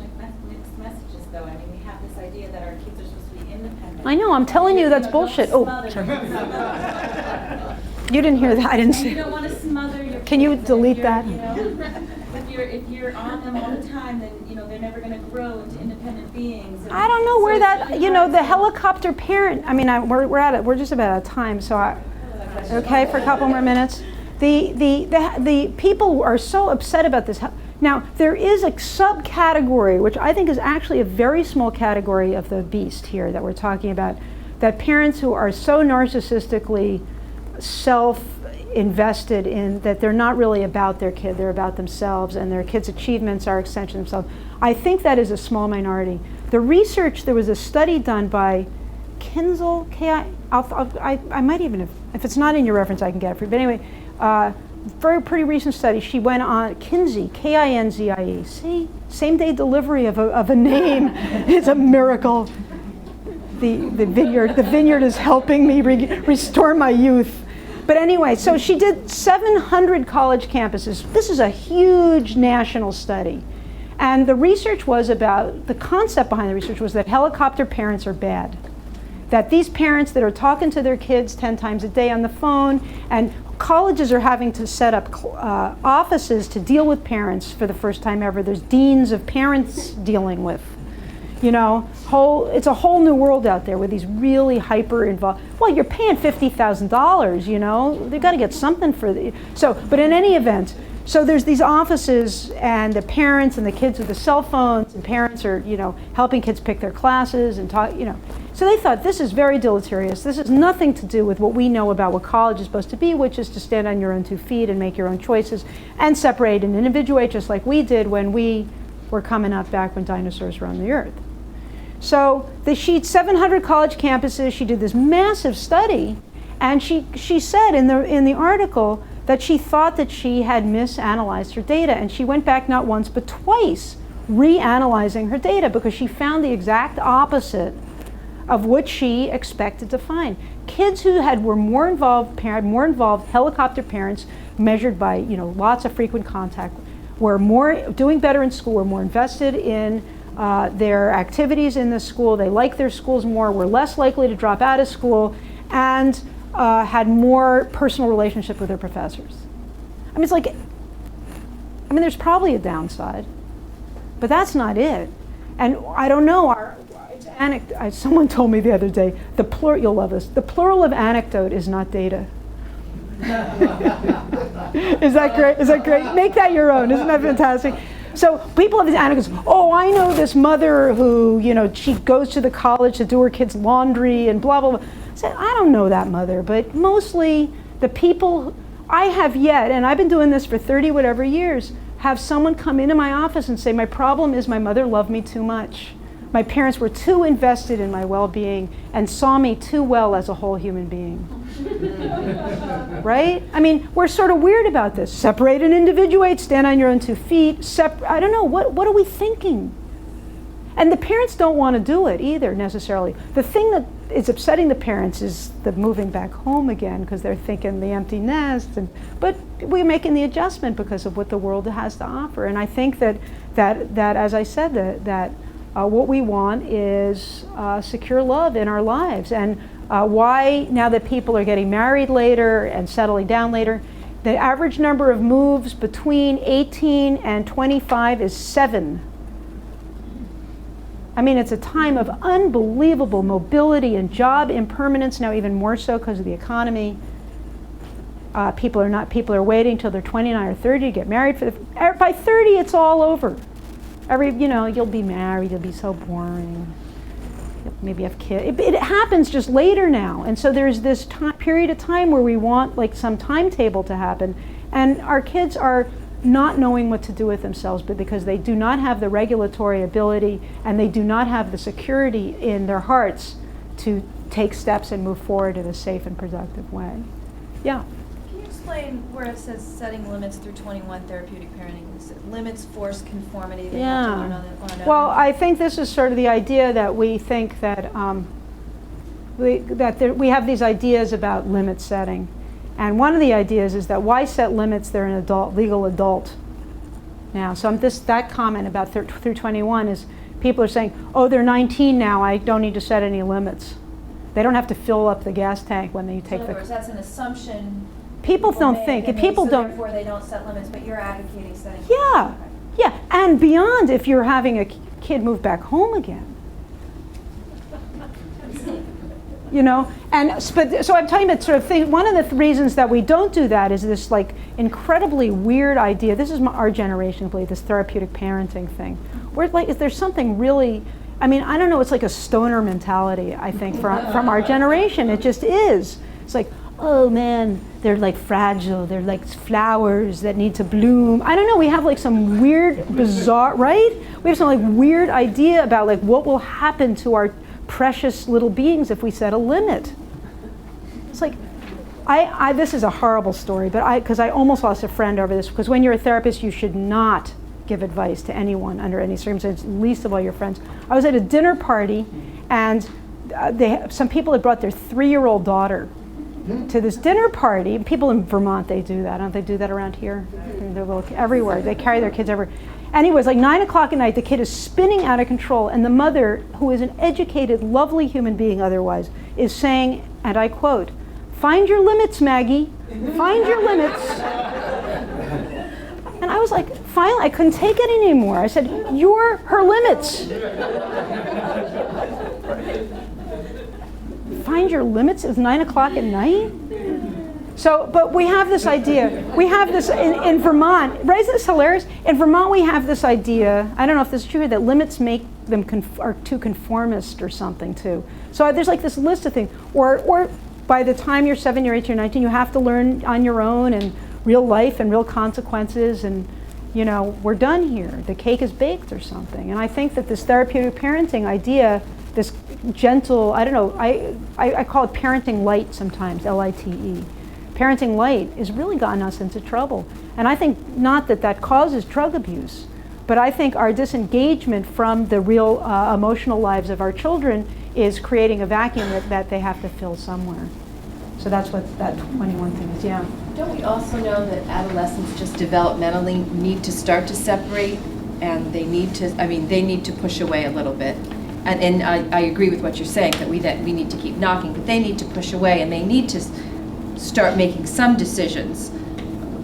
mixed messages, though. I mean, we have this idea that our kids are supposed to be independent. I know, I'm telling you that's bullshit. Oh, sorry. You didn't hear that, I didn't say. You don't want to smother your Can you kids, delete that? If you're on them all the time, then they're never going to grow into independent beings. I don't know where that, the helicopter parent, I mean, we're just about out of time, so okay, for a couple more minutes. The people are so upset about this. Now, there is a subcategory, which I think is actually a very small category of the beast here that we're talking about, that parents who are so narcissistically self-invested in that they're not really about their kid, they're about themselves, and their kids' achievements are extension of themselves. I think that is a small minority. The research, there was a study done by Kinzel, I might even, if it's not in your reference, I can get it for you. But anyway, very pretty recent study. She went on Kinsey, Kinzie. See, same day delivery of a name. It's a miracle. The vineyard is helping me restore my youth. But anyway, so she did 700 college campuses. This is a huge national study. And the research was about, the concept behind the research was that helicopter parents are bad. That these parents that are talking to their kids 10 times a day on the phone, and colleges are having to set up offices to deal with parents for the first time ever. There's deans of parents dealing with. It's a whole new world out there with these really hyper involved. Well, you're paying $50,000, they've got to get something for the. But in any event, so there's these offices, and the parents and the kids with the cell phones, and parents are, helping kids pick their classes and talk, So they thought, this is very deleterious. This has nothing to do with what we know about what college is supposed to be, which is to stand on your own 2 feet and make your own choices and separate and individuate, just like we did when we were coming up back when dinosaurs roamed the earth. So she had 700 college campuses. She did this massive study, and she said in the article that she thought that she had misanalyzed her data, and she went back not once but twice reanalyzing her data because she found the exact opposite of what she expected to find. Kids who were more involved, helicopter parents measured by lots of frequent contact, were doing better in school, were more invested in their activities in the school, they liked their schools more, were less likely to drop out of school, and had more personal relationship with their professors. I mean, there's probably a downside, but that's not it. And I don't know, someone told me the other day, you'll love this, the plural of anecdote is not data. Is that great? Is that great? Make that your own. Isn't that fantastic? So people have these anecdotes. Oh, I know this mother who, she goes to the college to do her kids' laundry and blah, blah, blah. I said, I don't know that mother, but mostly the people I have yet, and I've been doing this for 30 whatever years, have someone come into my office and say, my problem is my mother loved me too much. My parents were too invested in my well-being and saw me too well as a whole human being. Right? I mean, we're sort of weird about this. Separate and individuate, stand on your own 2 feet. I don't know, what are we thinking? And the parents don't want to do it either, necessarily. The thing that is upsetting the parents is the moving back home again, because they're thinking the empty nest. But we're making the adjustment because of what the world has to offer. And I think that as I said, that what we want is secure love in our lives. And why, now that people are getting married later and settling down later, the average number of moves between 18 and 25 is 7. I mean, it's a time of unbelievable mobility and job impermanence, now even more so because of the economy. People are waiting till they're 29 or 30 to get married. By 30, it's all over. You'll be married, it'll be so boring. You'll maybe have kids. It happens just later now. And so there's this period of time where we want like some timetable to happen. And our kids are not knowing what to do with themselves, but because they do not have the regulatory ability and they do not have the security in their hearts to take steps and move forward in a safe and productive way. Yeah. Can you explain where it says setting limits through 21 therapeutic parenting? Is it limits, force, conformity? They have to learn on their own. Well, I think this is sort of the idea that we think that we have these ideas about limit setting. And one of the ideas is that why set limits? They're an adult, legal adult now. So that comment about through 21 is people are saying, oh, they're 19 now, I don't need to set any limits. They don't have to fill up the gas tank when they take in other words, that's an assumption. People don't think. People don't. Therefore, they don't set limits, but you're advocating setting. Yeah, yeah, and beyond, if you're having a kid move back home again. So I'm talking about sort of thing. One of the reasons that we don't do that is this like incredibly weird idea. This is our generation, believe this therapeutic parenting thing. Where like, is there something really? I mean, I don't know. It's like a stoner mentality. I think from our generation, it just is. It's like, oh man, they're like fragile. They're like flowers that need to bloom. I don't know. We have like some weird, bizarre, right? We have some like weird idea about like what will happen to our precious little beings if we set a limit. It's like, this is a horrible story, but because I almost lost a friend over this, because when you're a therapist, you should not give advice to anyone under any circumstances, least of all your friends. I was at a dinner party, and some people had brought their 3-year-old daughter to this dinner party. People in Vermont, they do that. Don't they do that around here? They're everywhere. They carry their kids everywhere. Anyway, it's like 9 o'clock at night, the kid is spinning out of control, and the mother, who is an educated, lovely human being otherwise, is saying, and I quote, "Find your limits, Maggie. Find your limits." And I was like, finally, I couldn't take it anymore. I said, "You're her limits." Find your limits? It's 9 o'clock at night? So, but we have this idea. We have this in Vermont. Right? Isn't this hilarious? In Vermont, we have this idea. I don't know if this is true, that limits make them are too conformist or something too. So there's like this list of things. Or by the time you're 7, you're 18, or 19, you have to learn on your own and real life and real consequences. And we're done here. The cake is baked or something. And I think that this therapeutic parenting idea, this gentle, I don't know, I call it parenting light sometimes, L-I-T-E. Parenting light has really gotten us into trouble. And I think not that causes drug abuse, but I think our disengagement from the real emotional lives of our children is creating a vacuum that they have to fill somewhere. So that's what that 21 thing is, yeah. Don't we also know that adolescents just developmentally need to start to separate, and they need to push away a little bit. And I agree with what you're saying, that we need to keep knocking, but they need to push away, and they need to start making some decisions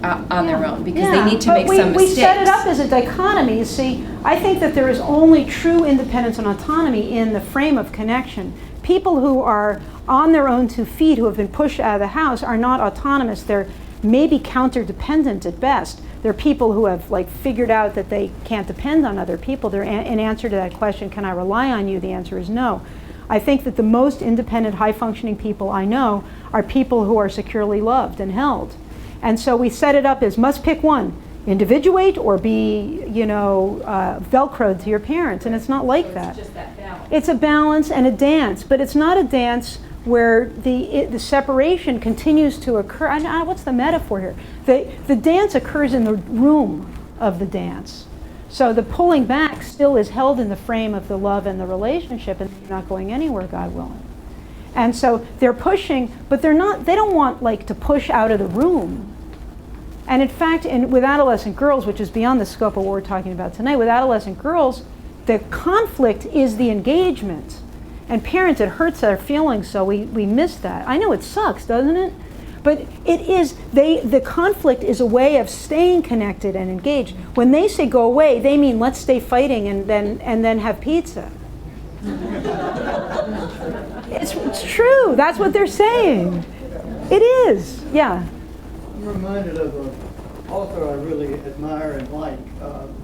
on their own, because they need to make some mistakes. We set it up as a dichotomy. You see, I think that there is only true independence and autonomy in the frame of connection. People who are on their own 2 feet, who have been pushed out of the house, are not autonomous. They're maybe counter-dependent at best. They're people who have figured out that they can't depend on other people. They're in answer to that question, can I rely on you? The answer is no. I think that the most independent, high-functioning people I know are people who are securely loved and held. And so we set it up as must pick one, individuate or be, Velcroed to your parents, and it's not like that. It's just that it's a balance and a dance, but it's not a dance where the separation continues to occur. What's the metaphor here? The dance occurs in the room of the dance. So the pulling back still is held in the frame of the love and the relationship, and you're not going anywhere, God willing. And so they're pushing, but they don't want like to push out of the room. And in fact, with adolescent girls, which is beyond the scope of what we're talking about tonight, with adolescent girls, the conflict is the engagement. And parents, it hurts our feelings, so we miss that. I know it sucks, doesn't it? But it is, the conflict is a way of staying connected and engaged. When they say go away, they mean let's stay fighting and then have pizza. It's true. That's what they're saying. It is. Yeah. I'm reminded of an author I really admire and like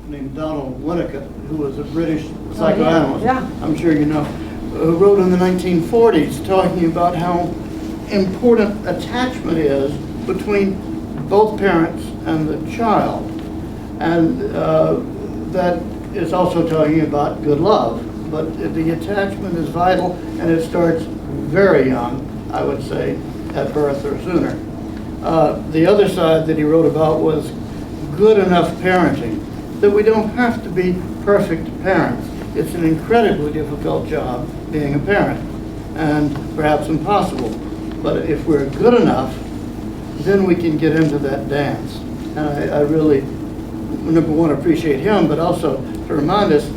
named Donald Winnicott, who was a British psychoanalyst. Yeah. I'm sure you know. Who wrote in the 1940s talking about how important attachment is between both parents and the child. And that is also talking about good love. But the attachment is vital, and it starts very young, I would say, at birth or sooner. The other side that he wrote about was good enough parenting, that we don't have to be perfect parents. It's an incredibly difficult job being a parent, and perhaps impossible. But if we're good enough, then we can get into that dance. And I really, number one, appreciate him, but also to remind us,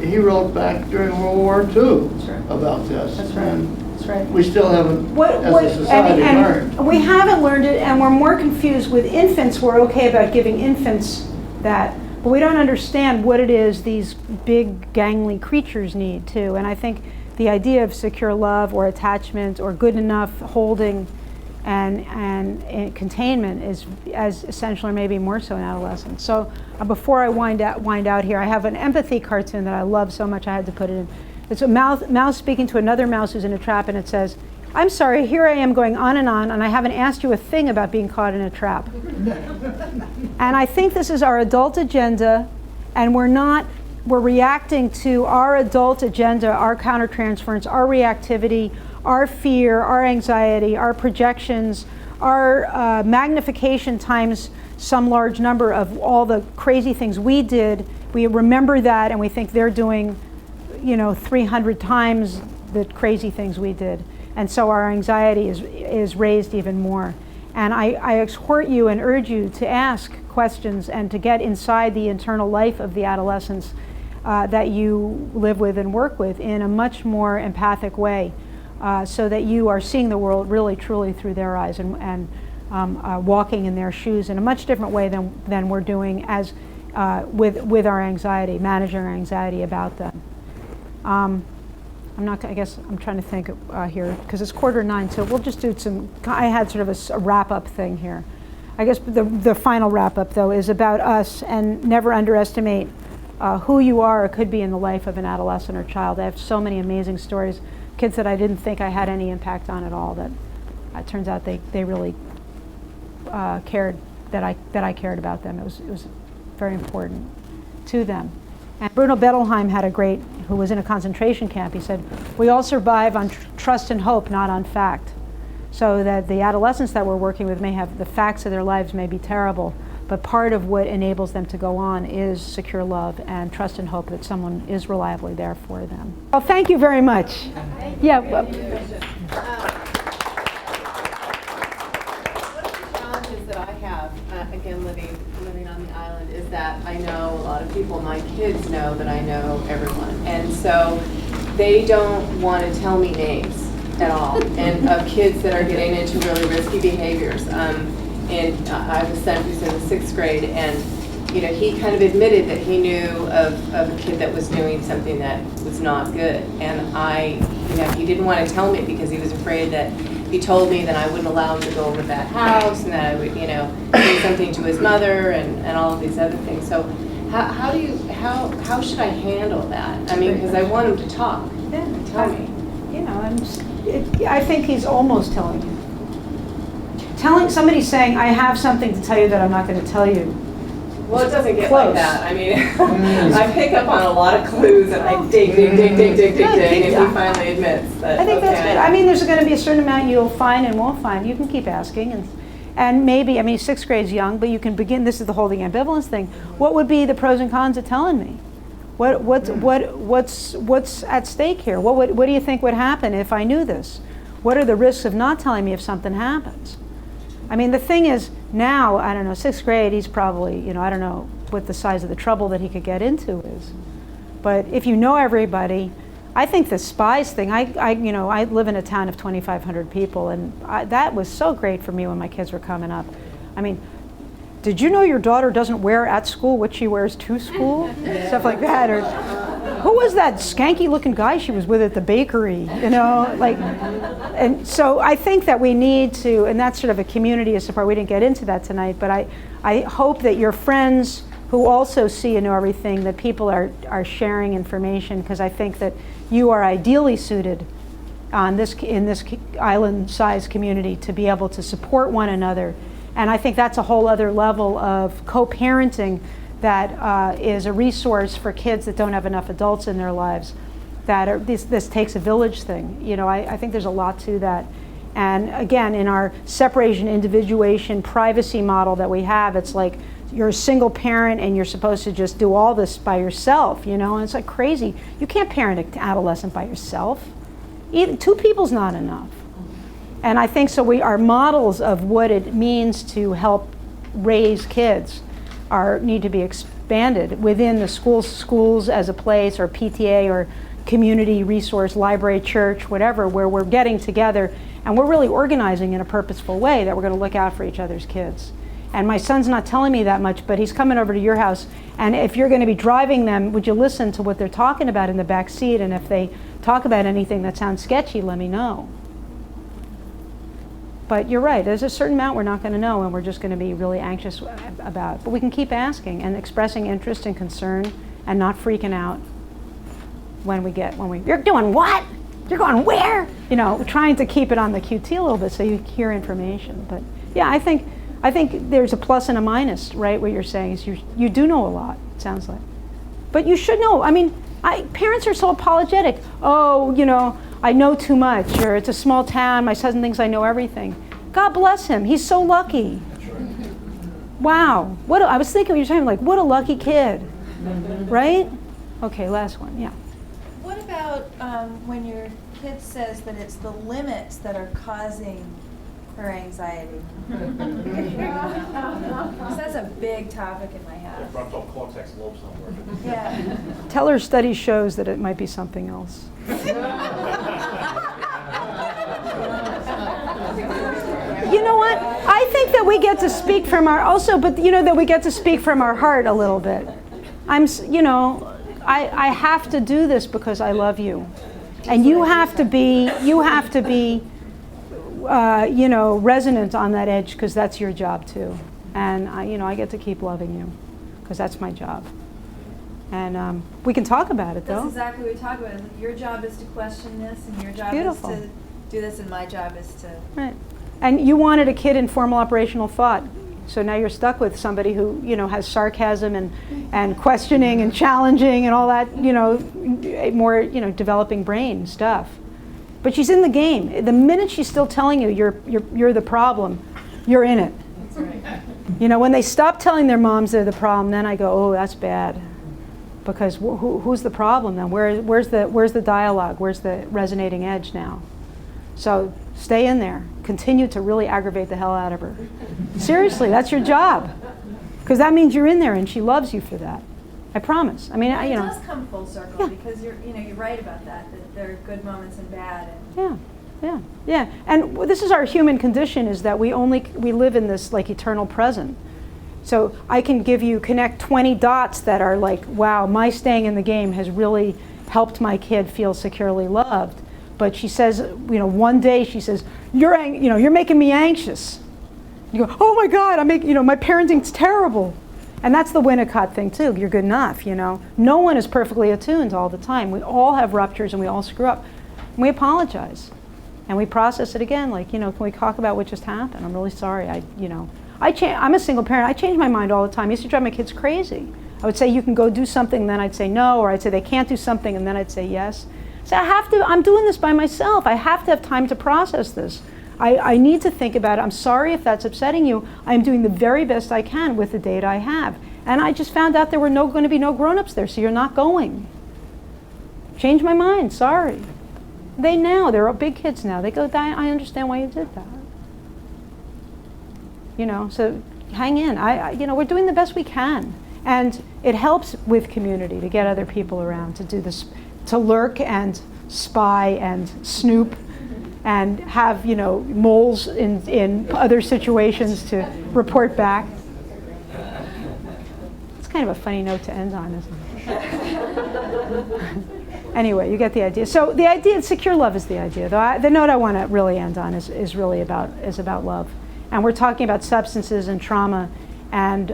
he wrote back during World War II about this. That's right. And That's right. we still haven't, as a society, learned. We haven't learned it, and we're more confused with infants. We're okay about giving infants that, but we don't understand what it is these big, gangly creatures need, too. And I think the idea of secure love or attachment or good enough holding and containment is as essential, or maybe more so, in adolescence. So before I wind out here, I have an empathy cartoon that I love so much I had to put it in. It's a mouse speaking to another mouse who's in a trap, and it says, "I'm sorry, here I am going on, and I haven't asked you a thing about being caught in a trap." And I think this is our adult agenda, and we're reacting to our adult agenda, our countertransference, our reactivity, our fear, our anxiety, our projections, our magnification times some large number of all the crazy things we did. We remember that, and we think they're doing 300 times the crazy things we did. And so our anxiety is raised even more. And I exhort you and urge you to ask questions and to get inside the internal life of the adolescents that you live with and work with in a much more empathic way, so that you are seeing the world really truly through their eyes and walking in their shoes in a much different way than we're doing as with our anxiety, managing our anxiety about them. I guess I'm trying to think here, because it's 8:45, so we'll just do I had sort of a wrap-up thing here. I guess the final wrap-up, though, is about us, and never underestimate who you are or could be in the life of an adolescent or child. I have so many amazing stories, kids that I didn't think I had any impact on at all, that it turns out they really cared, that I cared about them. It was very important to them. And Bruno Bettelheim had who was in a concentration camp, he said, "We all survive on trust and hope, not on fact." So that the adolescents that we're working with may have, the facts of their lives may be terrible, but part of what enables them to go on is secure love and trust and hope that someone is reliably there for them. Well, thank you very much. Yeah. One of the challenges that I have, again, living on the island, is that I know a lot of people, my kids know that I know everyone. And so they don't want to tell me names at all, and of kids that are getting into really risky behaviors. And I have a son who's in the 6th grade, and he kind of admitted that he knew of a kid that was doing something that was not good. And he didn't want to tell me because he was afraid that if he told me, then I wouldn't allow him to go over to that house, and that I would, say something to his mother and all of these other things. So how should I handle that? I mean, because I want him to talk. Yeah, tell me. I think he's almost telling you. Somebody saying, "I have something to tell you that I'm not going to tell you," Well, it doesn't get Close. like that. I mean, I pick up on a lot of clues and I dig, and he finally admits that. I think that's okay, good. I mean, there's going to be a certain amount you'll find and won't find. You can keep asking, and maybe, I mean, 6th grade's young, but you can begin. This is the holding ambivalence thing. What would be the pros and cons of telling me? What's at stake here? What do you think would happen if I knew this? What are the risks of not telling me if something happens? I mean, the thing is, now, I don't know, 6th grade, he's probably, you know, I don't know what the size of the trouble that he could get into is. But if you know everybody, I think the spies thing, you know, I live in a town of 2,500 people, and that was so great for me when my kids were coming up. I mean, did you know your daughter doesn't wear at school what she wears to school? Stuff like that. Or who was that skanky looking guy she was with at the bakery? You know, like, and so I think that we need to, and that's sort of a community of support. We didn't get into that tonight, but I hope that your friends who also see and know everything, that people are sharing information, because I think that you are ideally suited in this island-sized community to be able to support one another. And I think that's a whole other level of co-parenting that is a resource for kids that don't have enough adults in their lives. This takes a village thing. You know, I think there's a lot to that. And again, in our separation, individuation, privacy model that we have, it's like you're a single parent and you're supposed to just do all this by yourself, you know, and it's like crazy. You can't parent an adolescent by yourself. Even 2 people's not enough. And I think so our models of what it means to help raise kids need to be expanded within the schools as a place, or PTA, or community resource, library, church, whatever, where we're getting together and we're really organizing in a purposeful way that we're going to look out for each other's kids. And my son's not telling me that much, but he's coming over to your house, and if you're going to be driving them, would you listen to what they're talking about in the back seat? And if they talk about anything that sounds sketchy, let me know. But you're right, there's a certain amount we're not going to know, and we're just going to be really anxious about. But we can keep asking and expressing interest and concern and not freaking out you're doing what? You're going where? You know, trying to keep it on the QT a little bit so you hear information. But yeah, I think there's a plus and a minus, right? What you're saying is you do know a lot, it sounds like. But you should know. I mean, parents are so apologetic. Oh, you know, I know too much, or it's a small town, my son thinks I know everything. God bless him, he's so lucky. That's right. Wow, I was thinking when you were saying, like, what a lucky kid, right? Okay, last one, yeah. What about when your kid says that it's the limits that are causing her anxiety? That's a big topic in my house. The frontal cortex lobes not working. Yeah. Tell her study shows that it might be something else. You know what? I think that we get to speak from but you know that we get to speak from our heart a little bit. I have to do this because I love you, and you have to be resonant on that edge, because that's your job too. And I get to keep loving you because that's my job. And we can talk about it, though. That's exactly what we talk about. Your job is to question this, and your job is to do this, and my job is to... Right. And you wanted a kid in formal operational thought. So now you're stuck with somebody who, has sarcasm and questioning and challenging and all that, more, developing brain stuff. But she's in the game. The minute she's still telling you you're the problem, you're in it. That's right. When they stop telling their moms they're the problem, then I go, oh, that's bad. Because who's the problem then? Where's the dialogue? Where's the resonating edge now? So stay in there. Continue to really aggravate the hell out of her. Seriously, that's your job. Because that means you're in there and she loves you for that. I promise. I mean, it does come full circle, because you're right about that there are good moments and bad. Yeah. And this is our human condition, is that we live in this like eternal present. So I can connect 20 dots that are like, wow, my staying in the game has really helped my kid feel securely loved. But she says, one day she says, you're making me anxious. You go, oh my God, my parenting's terrible. And that's the Winnicott thing too. You're good enough, No one is perfectly attuned all the time. We all have ruptures and we all screw up. And we apologize. And we process it again, like, can we talk about what just happened? I'm really sorry. I'm a single parent. I change my mind all the time. I used to drive my kids crazy. I would say, you can go do something, and then I'd say no, or I'd say they can't do something, and then I'd say yes. So I'm doing this by myself. I have to have time to process this. I need to think about it. I'm sorry if that's upsetting you. I'm doing the very best I can with the data I have. And I just found out there were going to be no grown-ups there, so you're not going. Change my mind, sorry. They're big kids now. They go, I understand why you did that. You know, so hang in. We're doing the best we can. And it helps with community to get other people around to do this, to lurk and spy and snoop and have, moles in other situations to report back. It's kind of a funny note to end on, isn't it? Anyway, you get the idea. So the idea, secure love is the idea. The note I want to really end on is really about love. And we're talking about substances and trauma and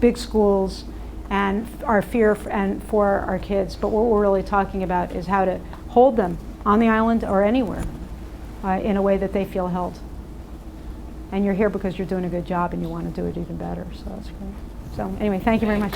big schools and our fear for our kids. But what we're really talking about is how to hold them on the island or anywhere in a way that they feel held. And you're here because you're doing a good job and you want to do it even better. So that's great. So anyway, thank you very much.